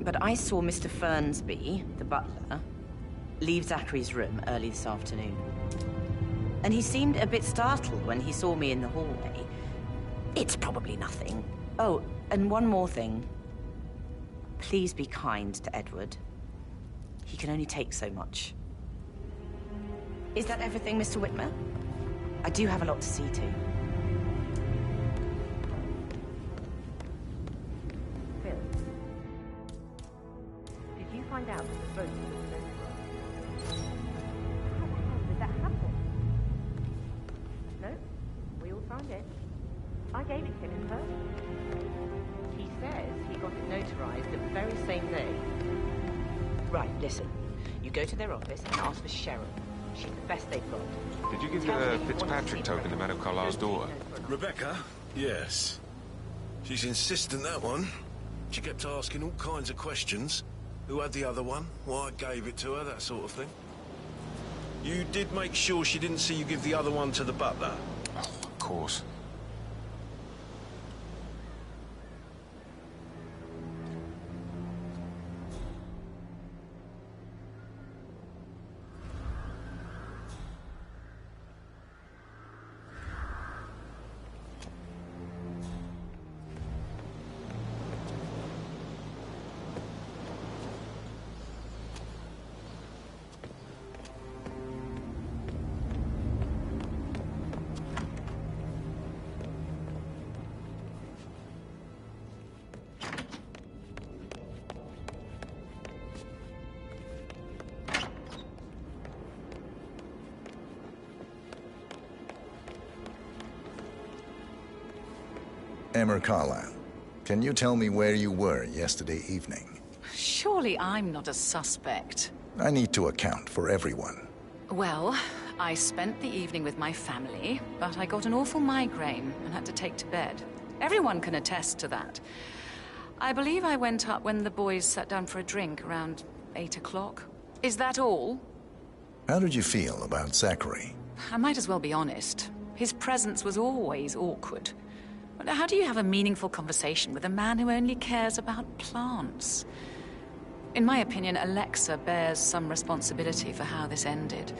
Speaker 21: but I saw Mr. Fernsby, the butler, leave Zachary's room early this afternoon. And he seemed a bit startled when he saw me in the hallway. It's probably nothing. Oh, and one more thing. Please be kind to Edward. He can only take so much. Is that everything, Mr. Whitmer? I do have a lot to see to. Phil, did you find out that the boat was notarized? How the hell did that happen? No, we all signed it. I gave it to him in person. He says he got it notarized the very same day. Right, listen. You go to their office and ask for Cheryl. She's the best they've got.
Speaker 2: Did you give the Fitzpatrick token to Madame Carlyle's daughter?
Speaker 13: Rebecca? Yes. She's insistent, that one. She kept asking all kinds of questions. Who had the other one? Why I gave it to her, that sort of thing. You did make sure she didn't see you give the other one to the butler?
Speaker 2: Oh, of course.
Speaker 5: Emma Carlyle, can you tell me where you were yesterday evening?
Speaker 22: Surely I'm not a suspect.
Speaker 5: I need to account for everyone.
Speaker 22: Well, I spent the evening with my family, but I got an awful migraine and had to take to bed. Everyone can attest to that. I believe I went up when the boys sat down for a drink around 8 o'clock. Is that all?
Speaker 5: How did you feel about Zachary?
Speaker 22: I might as well be honest. His presence was always awkward. How do you have a meaningful conversation with a man who only cares about plants? In my opinion, Alexa bears some responsibility for how this ended.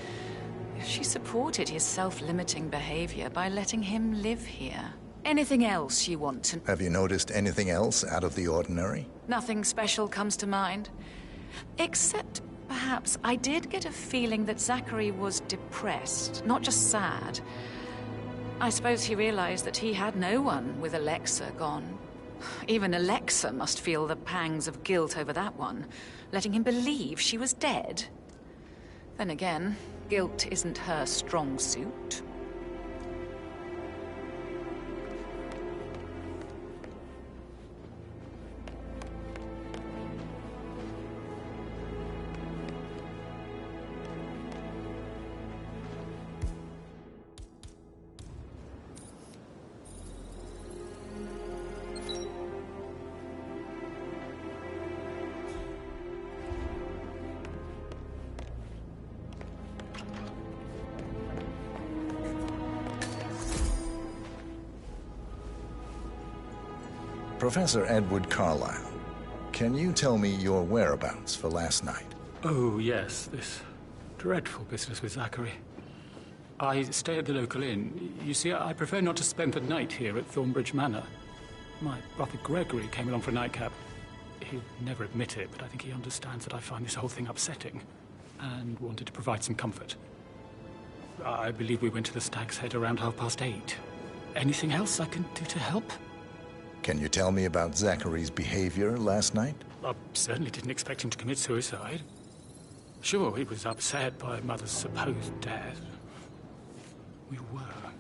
Speaker 22: She supported his self-limiting behavior by letting him live here. Anything else you want to...
Speaker 5: Have you noticed anything else out of the ordinary?
Speaker 22: Nothing special comes to mind. Except, perhaps, I did get a feeling that Zachary was depressed, not just sad. I suppose he realized that he had no one with Alexa gone. Even Alexa must feel the pangs of guilt over that one, letting him believe she was dead. Then again, guilt isn't her strong suit.
Speaker 5: Professor Edward Carlyle, can you tell me your whereabouts for last night?
Speaker 23: Oh, yes, this dreadful business with Zachary. I stay at the local inn. You see, I prefer not to spend the night here at Thornbridge Manor. My brother Gregory came along for a nightcap. He'll never admit it, but I think he understands that I find this whole thing upsetting and wanted to provide some comfort. I believe we went to the Stag's Head around 8:30. Anything else I can do to help?
Speaker 5: Can you tell me about Zachary's behavior last night?
Speaker 23: I certainly didn't expect him to commit suicide. Sure, he was upset by Mother's supposed death. We were.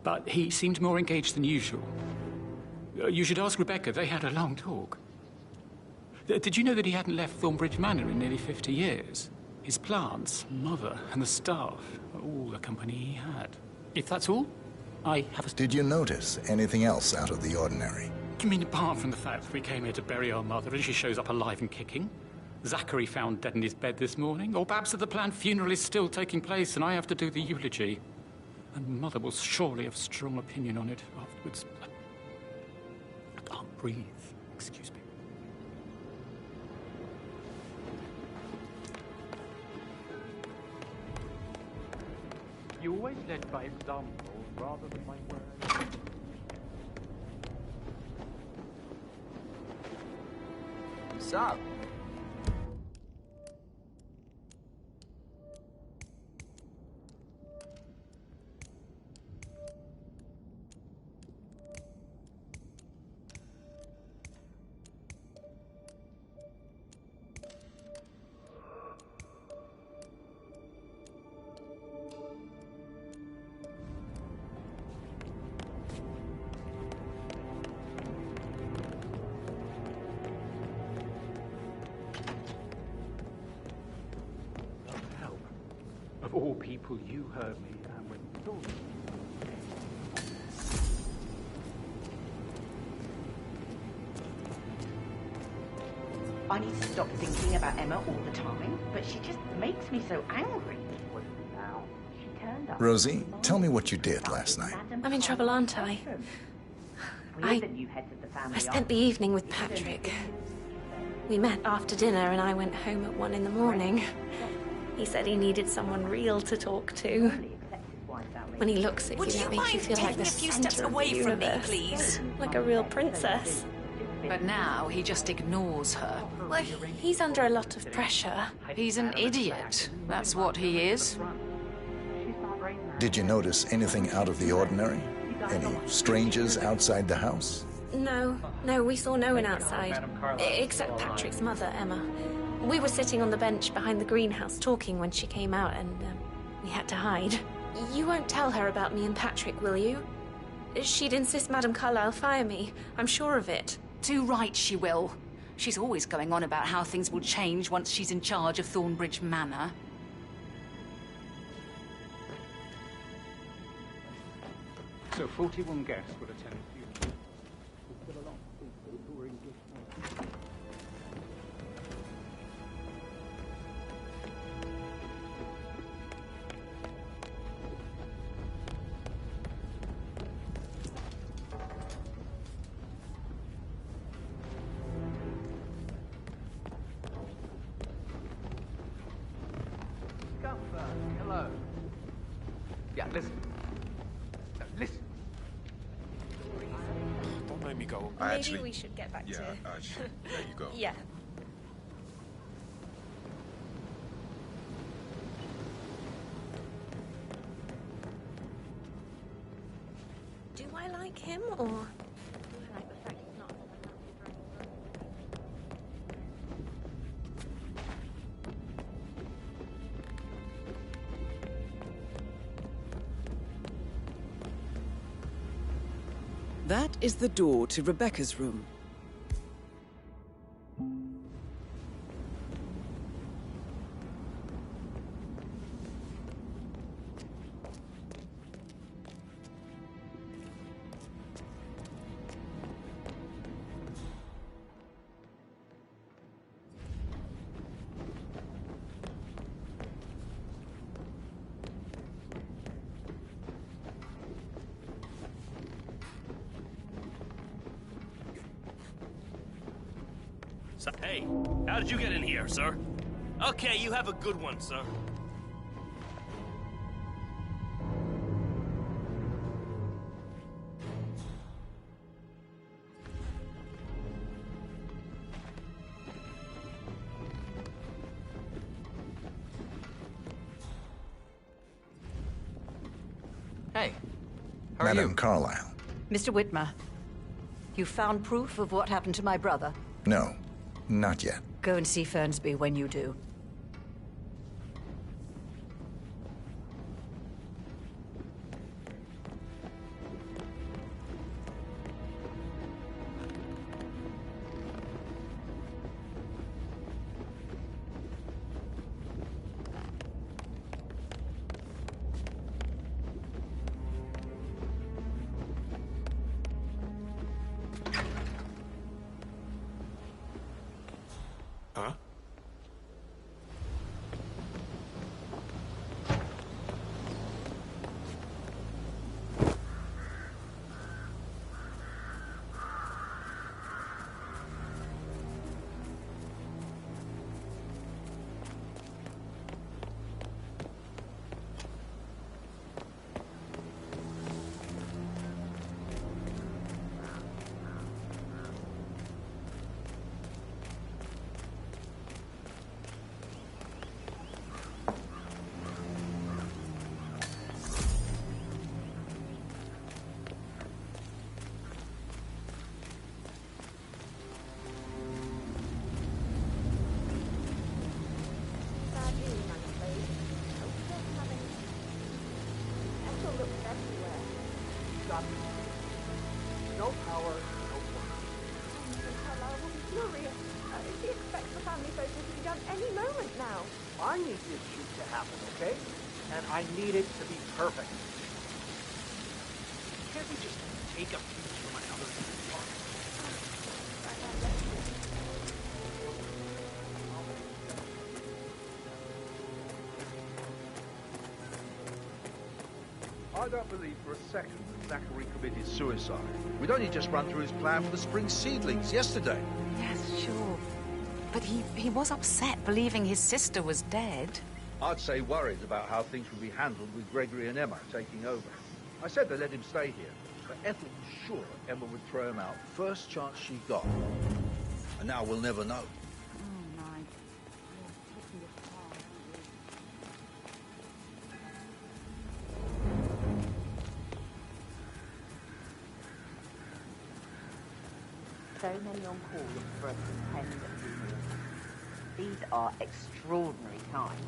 Speaker 23: But he seemed more engaged than usual. You should ask Rebecca. They had a long talk. Did you know that he hadn't left Thornbridge Manor in nearly 50 years? His plants, Mother, and the staff, all the company he had. If that's all, I have a...
Speaker 5: Did you notice anything else out of the ordinary?
Speaker 23: You mean apart from the fact that we came here to bury our mother and she shows up alive and kicking? Zachary found dead in his bed this morning? Or perhaps that the planned funeral is still taking place and I have to do the eulogy? And Mother will surely have strong opinion on it afterwards. I can't breathe. Excuse me. You always led by example rather than by words.
Speaker 12: What's up?
Speaker 7: all people, you heard me. And when
Speaker 21: I need to stop thinking about Emma all the time, but she just makes me so angry. She turned up.
Speaker 5: Rosie, tell me what you did last night.
Speaker 6: I'm in trouble, aren't I? I spent the evening with Patrick. We met after dinner and I went home at 1 in the morning. He said he needed someone real to talk to. When he looks at you, it makes you feel like the center of the universe.
Speaker 22: Please?
Speaker 6: Like a real princess.
Speaker 22: But now he just ignores her.
Speaker 6: Well, he's under a lot of pressure.
Speaker 22: He's an idiot. That's what he is.
Speaker 5: Did you notice anything out of the ordinary? Any strangers outside the house?
Speaker 6: No, we saw no one outside. Except Patrick's mother, Emma. We were sitting on the bench behind the greenhouse talking when she came out and we had to hide. You won't tell her about me and Patrick, will you? She'd insist Madame Carlyle fire me. I'm sure of it.
Speaker 22: Too right she will. She's always going on about how things will change once she's in charge of Thornbridge Manor.
Speaker 7: So 41 guests would attend the funeral. There's still a lot of people who are in good form.
Speaker 10: Hello. Yeah, listen. No, listen.
Speaker 2: Don't make me go.
Speaker 6: Maybe we should get back to...
Speaker 2: I should let you go.
Speaker 6: Yeah. Do I like him, or... do I like the fact he's not...
Speaker 3: That is the door to Rebecca's room.
Speaker 4: Hey, how did you get in here, sir? Okay, you have a good one, sir.
Speaker 10: Hey, how are
Speaker 5: Madame
Speaker 10: you?
Speaker 5: Carlyle.
Speaker 19: Mr. Whitmer, you found proof of what happened to my brother?
Speaker 5: No, not yet.
Speaker 19: Go and see Fernsby when you do.
Speaker 2: Huh?
Speaker 9: No power, no work.
Speaker 6: Carlyle will be furious. She expects the family photos to be done any moment now.
Speaker 9: I need this shoot to happen, okay? and I need it to be perfect.
Speaker 7: Can't we just take a piece from another part?
Speaker 20: I don't believe for a second that Zachary committed suicide. We'd only just run through his plan for the spring seedlings yesterday.
Speaker 22: Yes, sure. But he was upset believing his sister was dead.
Speaker 20: I'd say worried about how things would be handled with Gregory and Emma taking over. I said they let him stay here, but Ethel was sure Emma would throw him out first chance she got. And now we'll never know.
Speaker 21: So many on call for us to attend at funerals. These are extraordinary times.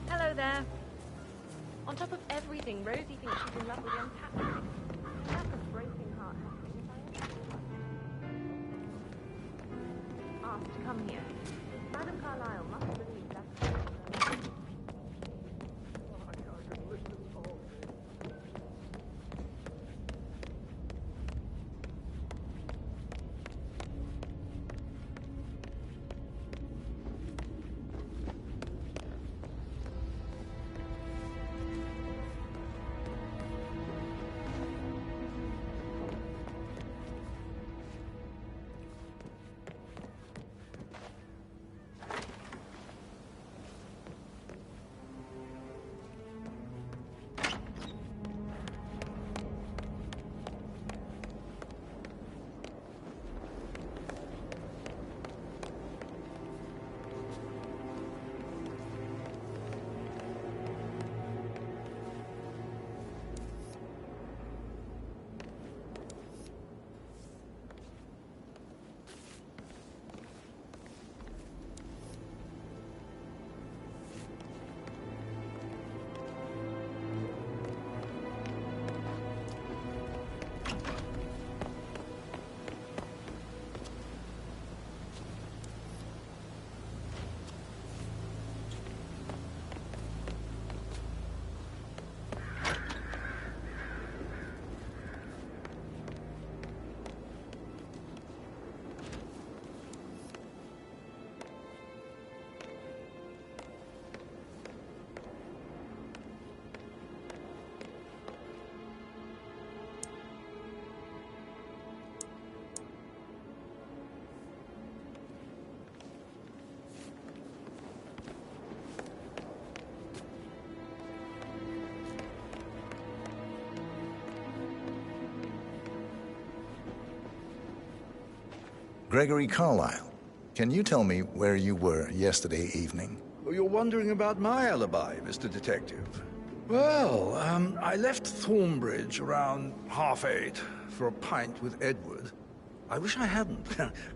Speaker 6: Hello there. On top of everything, Rosie thinks she's in love with young Patrick. That's a breaking heart happening. Asked to come here. Madam Carlyle must believe that's...
Speaker 5: Gregory Carlyle, can you tell me where you were yesterday evening?
Speaker 20: Oh, you're wondering about my alibi, Mr. Detective. Well, I left Thornbridge around 8:30 for a pint with Edward. I wish I hadn't.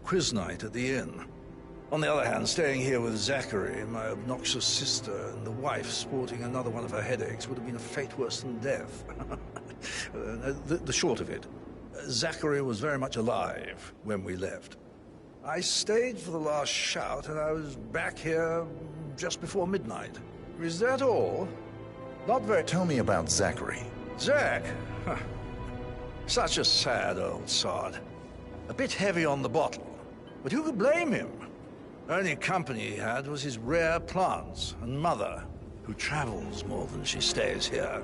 Speaker 20: Quiz night at the inn. On the other hand, staying here with Zachary, my obnoxious sister, and the wife sporting another one of her headaches would have been a fate worse than death. The short of it, Zachary was very much alive when we left. I stayed for the last shout, and I was back here just before midnight. Is that all? Not very...
Speaker 5: Tell me about Zachary.
Speaker 20: Zach? Huh. Such a sad old sod. A bit heavy on the bottle, but who could blame him? Only company he had was his rare plants and mother, who travels more than she stays here.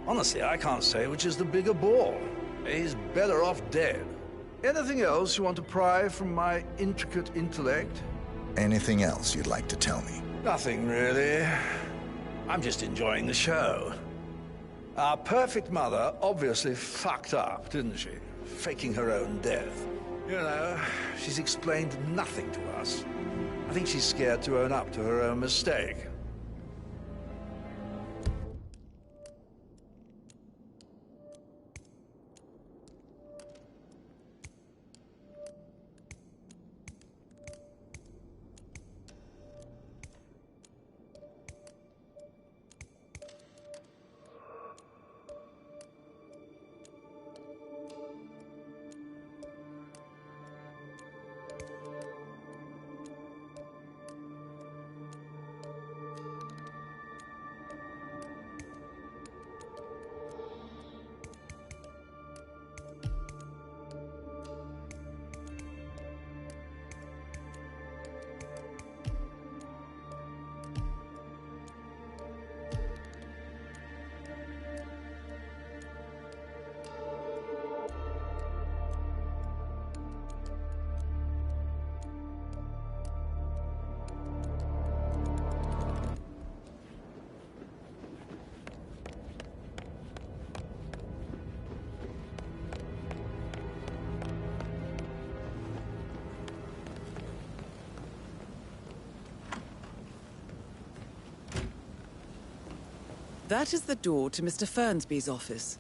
Speaker 20: Honestly, I can't say which is the bigger bore. He's better off dead. Anything else you want to pry from my intricate intellect?
Speaker 5: Anything else you'd like to tell me?
Speaker 20: Nothing, really. I'm just enjoying the show. Our perfect mother obviously fucked up, didn't she? Faking her own death. You know, she's explained nothing to us. I think she's scared to own up to her own mistake.
Speaker 3: That is the door to Mr. Fernsby's office.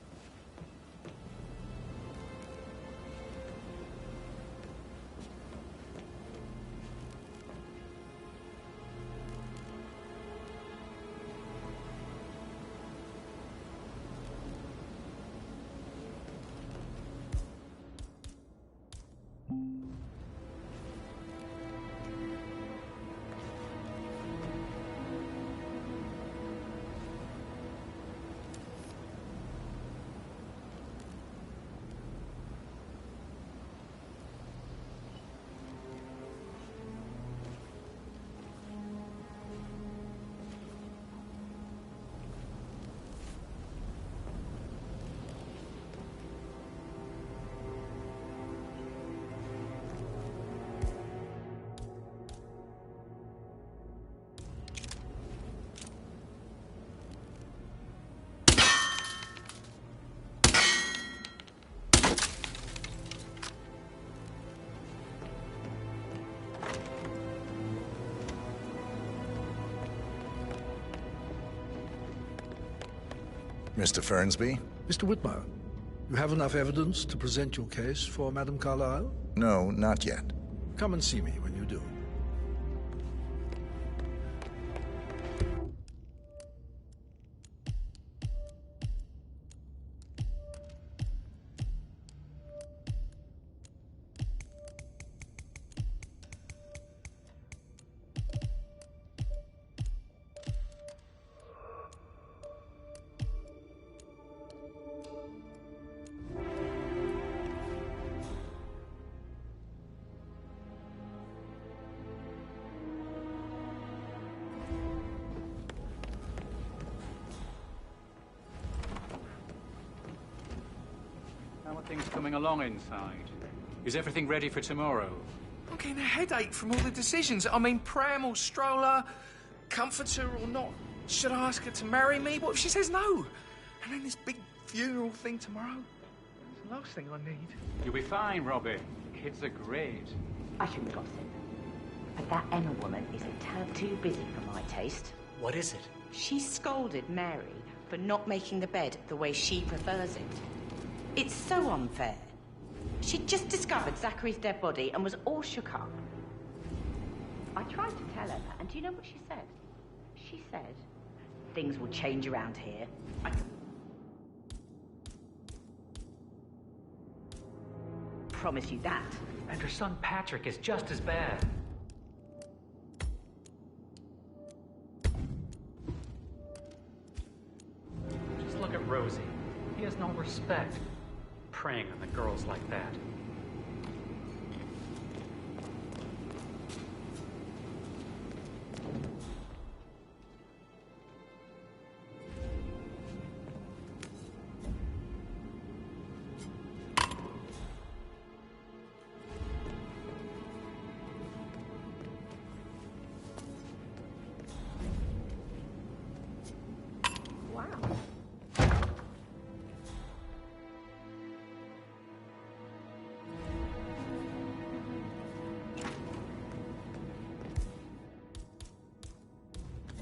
Speaker 5: Mr. Fernsby?
Speaker 20: Mr. Whitmer, you have enough evidence to present your case for Madame Carlyle?
Speaker 5: No, not yet.
Speaker 20: Come and see me when you do.
Speaker 23: How are things coming along inside? Is everything ready for tomorrow?
Speaker 12: I'm getting a headache from all the decisions. I mean, pram or stroller, comforter or not. Should I ask her to marry me? What if she says no? And then this big funeral thing tomorrow? It's the last thing I need.
Speaker 23: You'll be fine, Robbie. Kids are great.
Speaker 21: I shouldn't gossip, but that Emma woman is a tad too busy for my taste.
Speaker 8: What is it?
Speaker 21: She scolded Mary for not making the bed the way she prefers it. It's so unfair. She'd just discovered Zachary's dead body and was all shook up. I tried to tell her that, and do you know what she said? She said, things will change around here. I promise you that.
Speaker 8: And her son Patrick is just as bad. Just look at Rosie. He has no respect. Preying on the girls like that.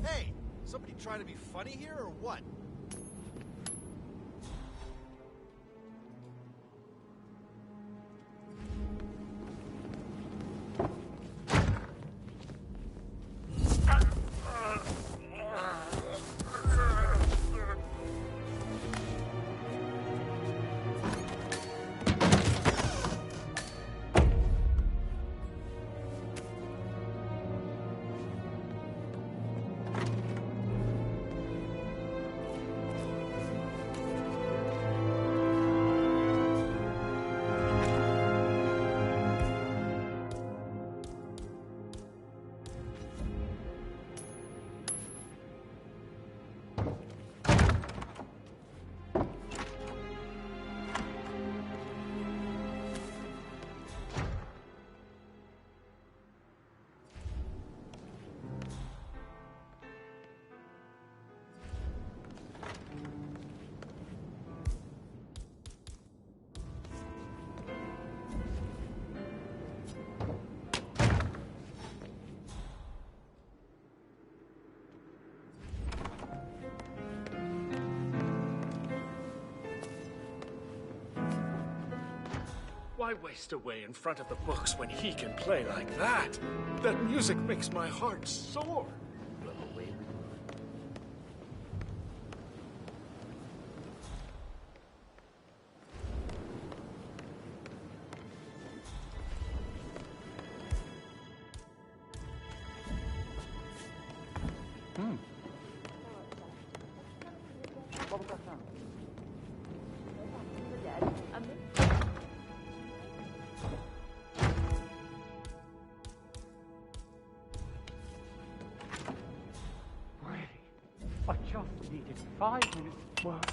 Speaker 11: Hey, somebody trying to be funny here or what?
Speaker 18: Why waste away in front of the books when he can play like that? That music makes my heart soar. Blow away with
Speaker 8: I just needed 5 minutes work.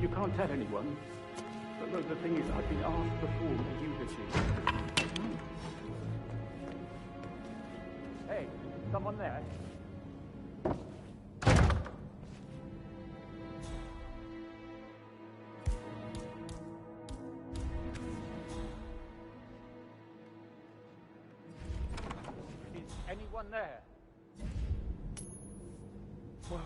Speaker 8: You can't tell anyone, but look, the thing is, I've been asked before a eulogy. Hey, someone there? Is anyone there? What?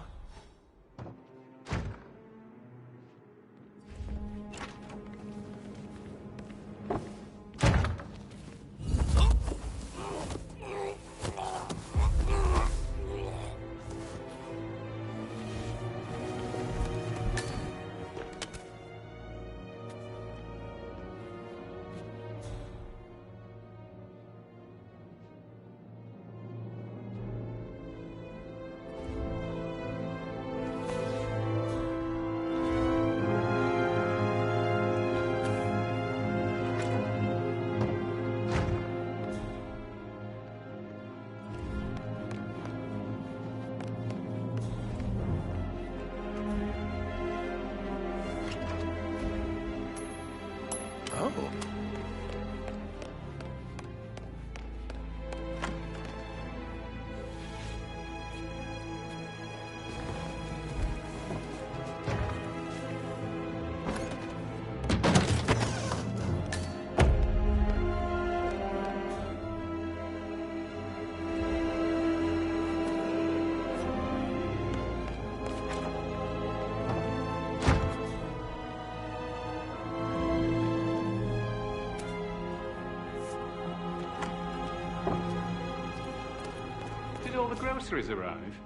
Speaker 8: All the groceries arrive?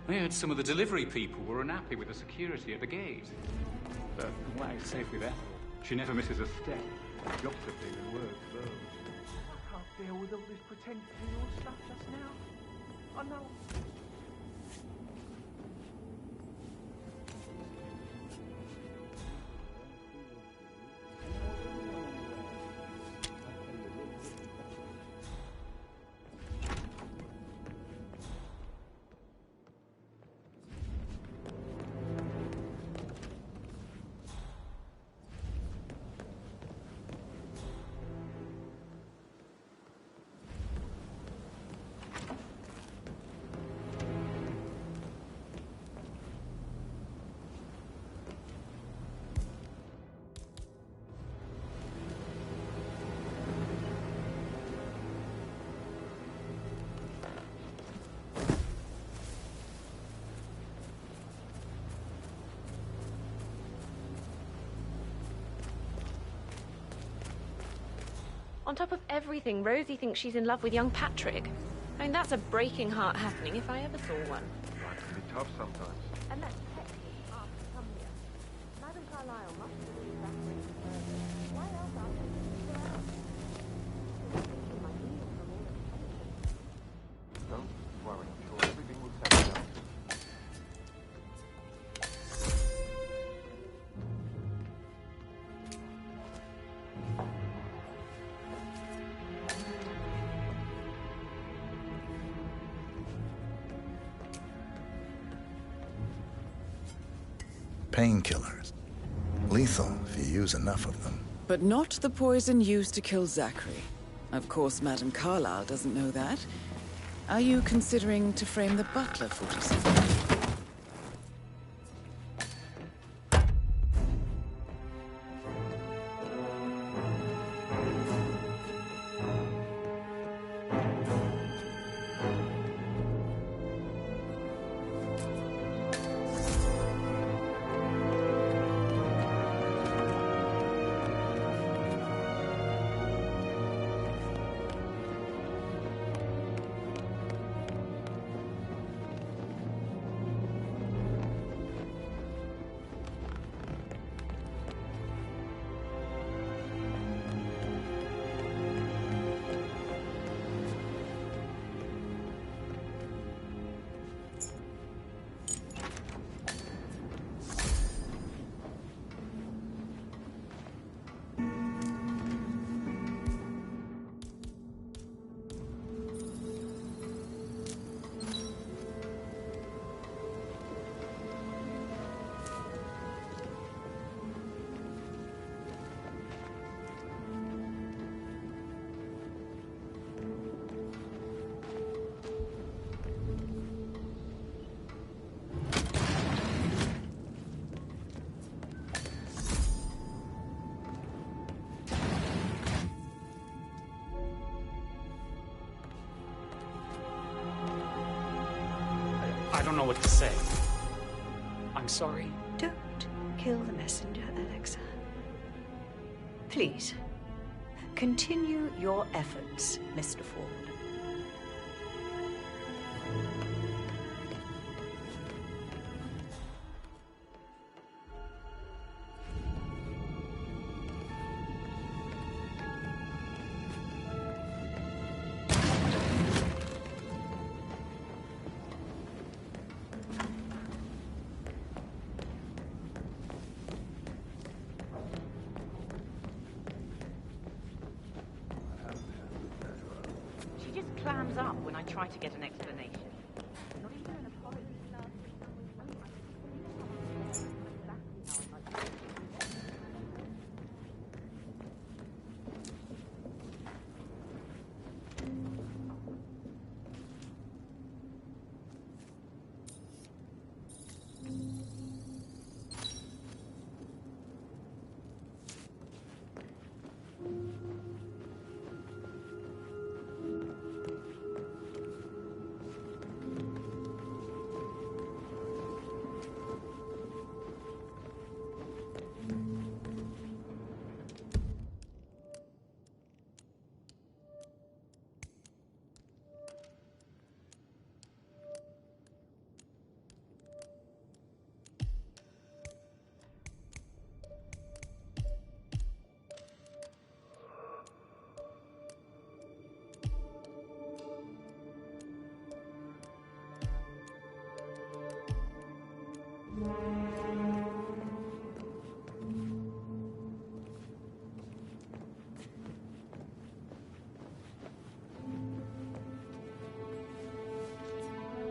Speaker 8: I heard some of the delivery people were unhappy with the security at the gate. But I'm glad it's safely there. She never misses a step. Gossiping and word flows. I can't deal with all this pretend funeral stuff just now. I know.
Speaker 6: On top of everything, Rosie thinks she's in love with young Patrick. I mean, that's a breaking heart happening if I ever saw one.
Speaker 2: Life can be tough sometimes.
Speaker 6: And that's technically after come here. Madam Carlyle must have been Zachary. Why else ask him to still out? Taking my needle from all of it.
Speaker 2: Don't worry, I'm sure everything will settle down.
Speaker 5: painkillers. Lethal if you use enough of them.
Speaker 3: But not the poison used to kill Zachary. Of course, Madame Carlyle doesn't know that. Are you considering to frame the butler, 47?
Speaker 23: I don't know what to say. I'm sorry.
Speaker 19: Don't kill the messenger, Alexa. Please, continue your efforts, Mr. Ford.
Speaker 21: Clams up when I try to get an explanation. Not even an apology.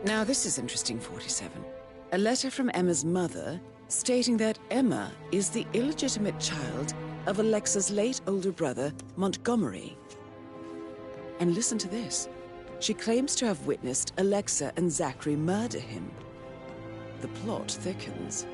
Speaker 3: Now this is interesting, 47. A letter from Emma's mother stating that Emma is the illegitimate child of Alexa's late older brother, Montgomery. And listen to this. She claims to have witnessed Alexa and Zachary murder him. The plot thickens.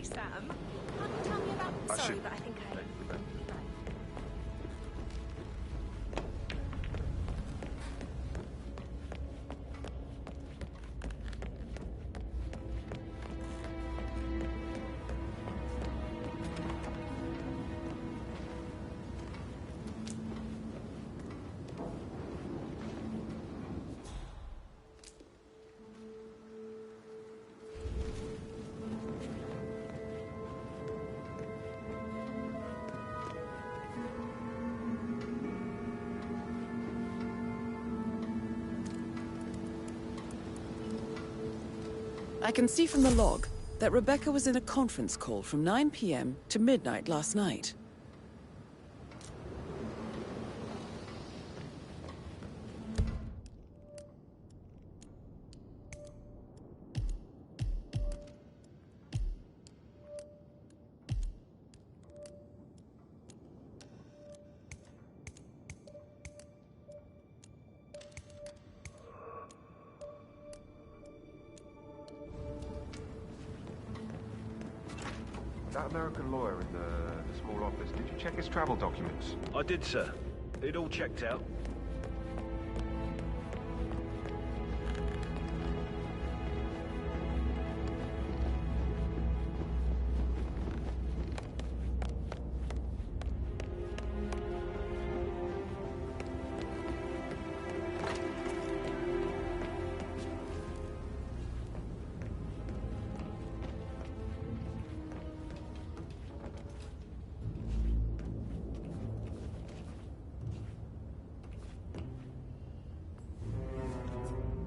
Speaker 6: Sorry, Sam. Can't you tell me about... Sorry, but I think I...
Speaker 3: I can see from the log that Rebecca was in a conference call from 9 p.m. to midnight last night.
Speaker 2: That American lawyer in the small office, did you check his travel documents?
Speaker 14: I did, sir. It all checked out.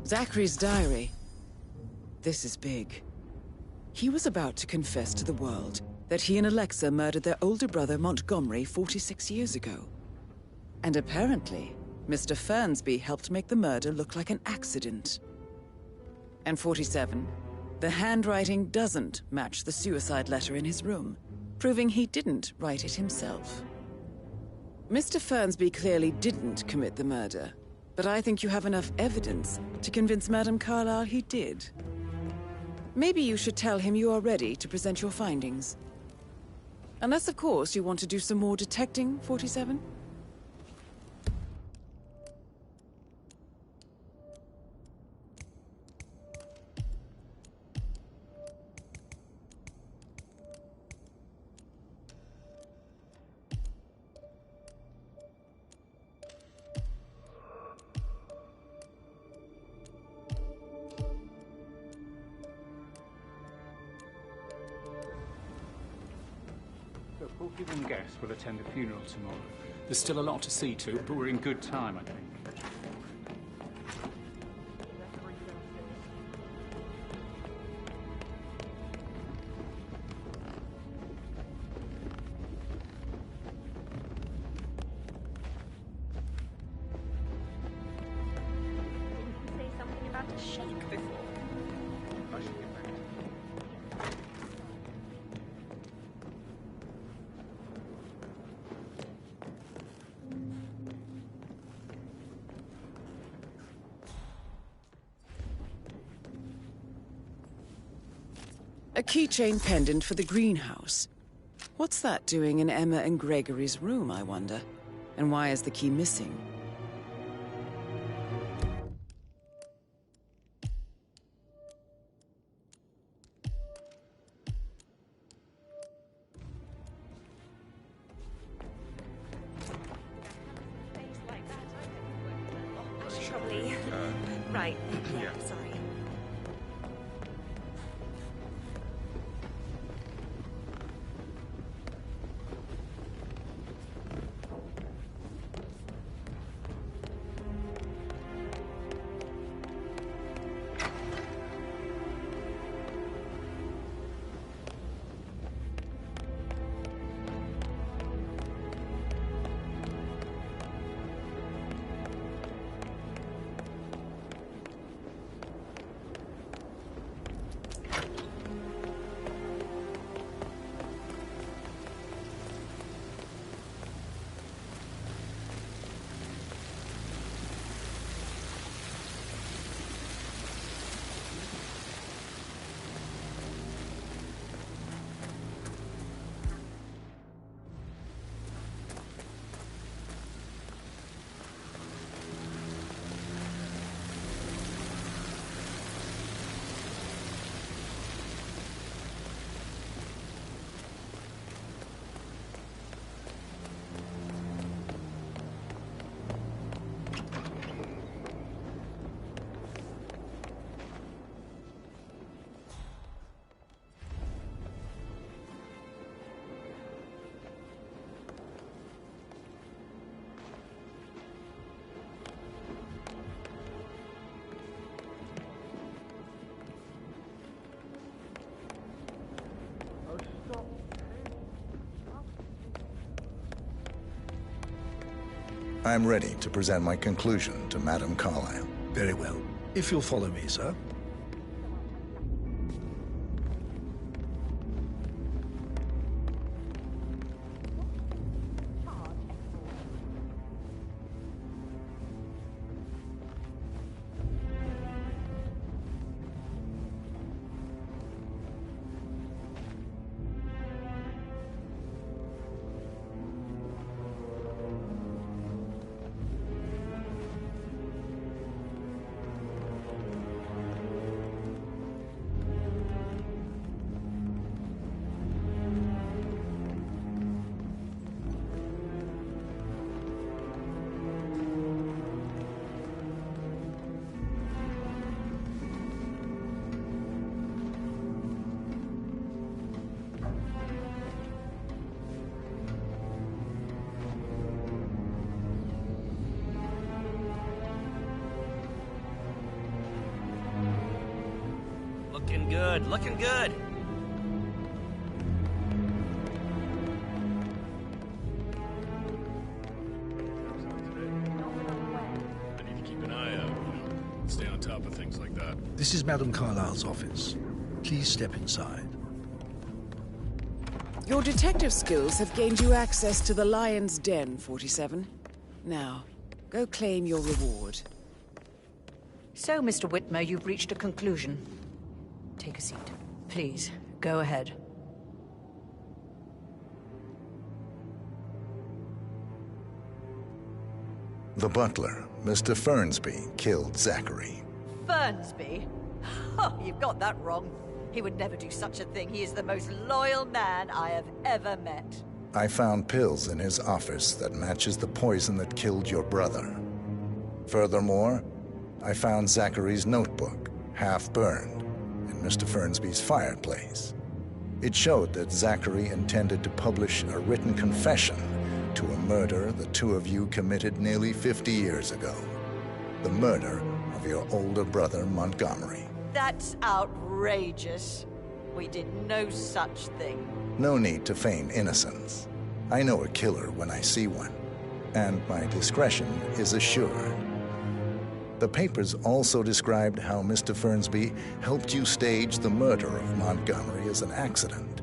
Speaker 3: Zachary's diary. This is big. He was about to confess to the world that he and Alexa murdered their older brother Montgomery 46 years ago. And apparently, Mr. Fernsby helped make the murder look like an accident. And 47, the handwriting doesn't match the suicide letter in his room, proving he didn't write it himself. Mr. Fernsby clearly didn't commit the murder, but I think you have enough evidence to convince Madame Carlyle he did. Maybe you should tell him you are ready to present your findings. Unless, of course, you want to do some more detecting, 47?
Speaker 8: The 41 guests will attend the funeral tomorrow. There's still a lot to see to, but we're in good time, I think.
Speaker 6: Say something about a shake before.
Speaker 2: I should get back to you.
Speaker 3: A keychain pendant for the greenhouse. What's that doing in Emma and Gregory's room, I wonder? And why is the key missing?
Speaker 6: I should probably... Right, yeah, sorry.
Speaker 5: I'm ready to present my conclusion to Madame Carlyle.
Speaker 20: Very well. If you'll follow me, sir.
Speaker 4: Looking good, looking good.
Speaker 7: I need to keep an eye out, stay on top of things like that.
Speaker 20: This is Madame Carlyle's office. Please step inside.
Speaker 3: Your detective skills have gained you access to the Lion's Den, 47. Now, go claim your reward.
Speaker 19: So, Mr. Whitmer, you've reached a conclusion. Take a seat. Please, go ahead.
Speaker 5: The butler, Mr. Fernsby, killed Zachary.
Speaker 19: Fernsby? Oh, you've got that wrong. He would never do such a thing. He is the most loyal man I have ever met.
Speaker 5: I found pills in his office that matches the poison that killed your brother. Furthermore, I found Zachary's notebook, half burned, in Mr. Fernsby's fireplace. It showed that Zachary intended to publish a written confession to a murder the two of you committed nearly 50 years ago. The murder of your older brother, Montgomery.
Speaker 19: That's outrageous. We did no such thing.
Speaker 5: No need to feign innocence. I know a killer when I see one, and my discretion is assured. The papers also described how Mr. Fernsby helped you stage the murder of Montgomery as an accident.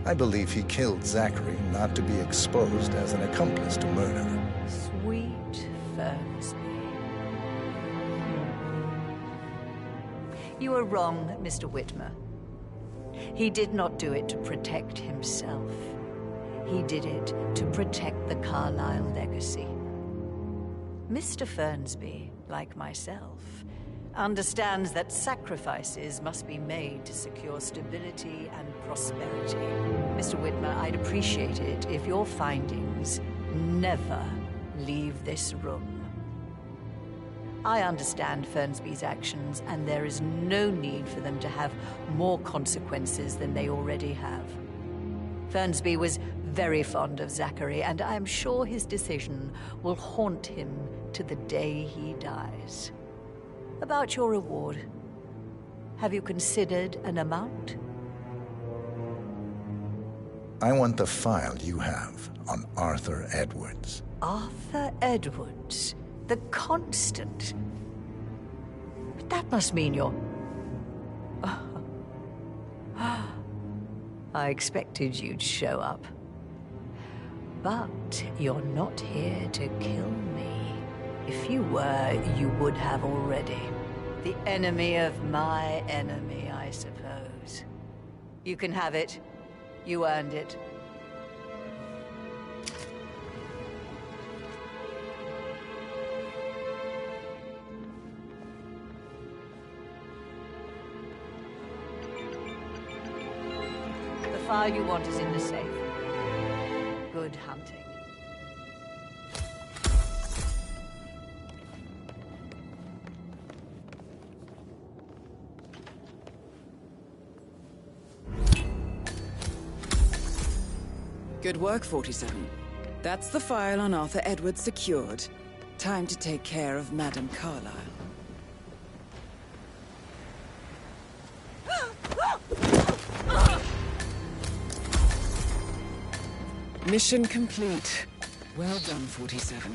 Speaker 5: I believe he killed Zachary not to be exposed as an accomplice to murder.
Speaker 19: Sweet Fernsby. You are wrong, Mr. Whitmer. He did not do it to protect himself. He did it to protect the Carlyle legacy. Mr. Fernsby, like myself, understands that sacrifices must be made to secure stability and prosperity. Mr. Whitmer, I'd appreciate it if your findings never leave this room. I understand Fernsby's actions, and there is no need for them to have more consequences than they already have. Fernsby was very fond of Zachary, and I am sure his decision will haunt him to the day he dies. About your reward, have you considered an amount?
Speaker 5: I want the file you have on Arthur Edwards.
Speaker 19: Arthur Edwards, the Constant. But that must mean you're... I expected you'd show up. But you're not here to kill me. If you were, you would have already. The enemy of my enemy, I suppose. You can have it. You earned it. The file you want is in the safe. Good hunting.
Speaker 3: Good work, 47. That's the file on Arthur Edwards secured. Time to take care of Madame Carlyle. Mission complete. Well done, 47.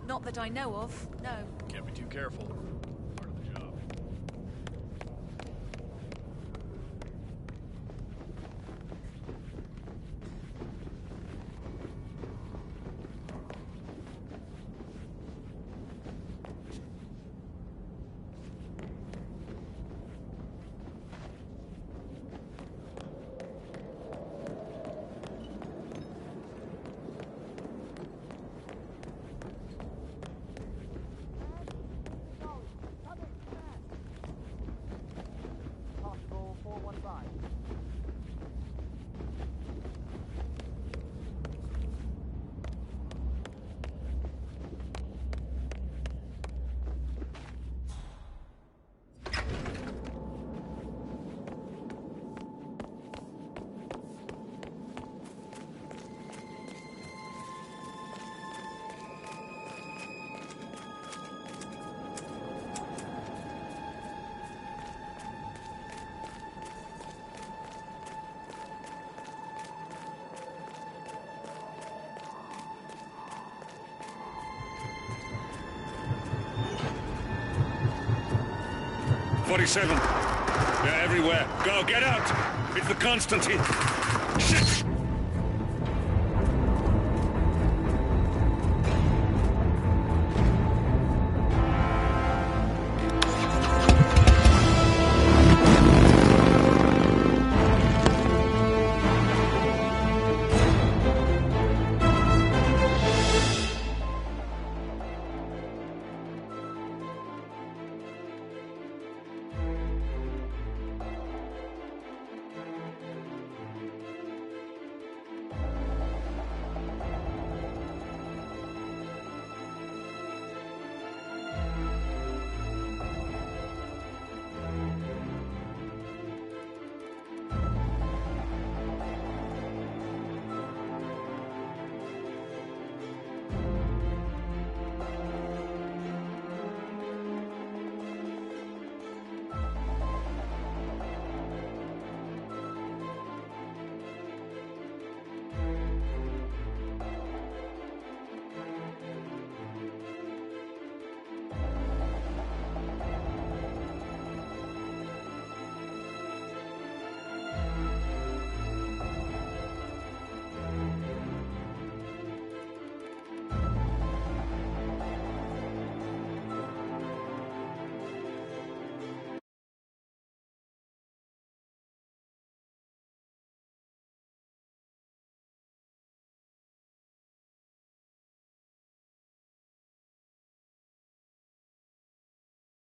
Speaker 22: Not that I know of, no.
Speaker 7: Can't be too careful. Part of the job.
Speaker 15: They're everywhere. Go, get out! It's the Constantine. Shit!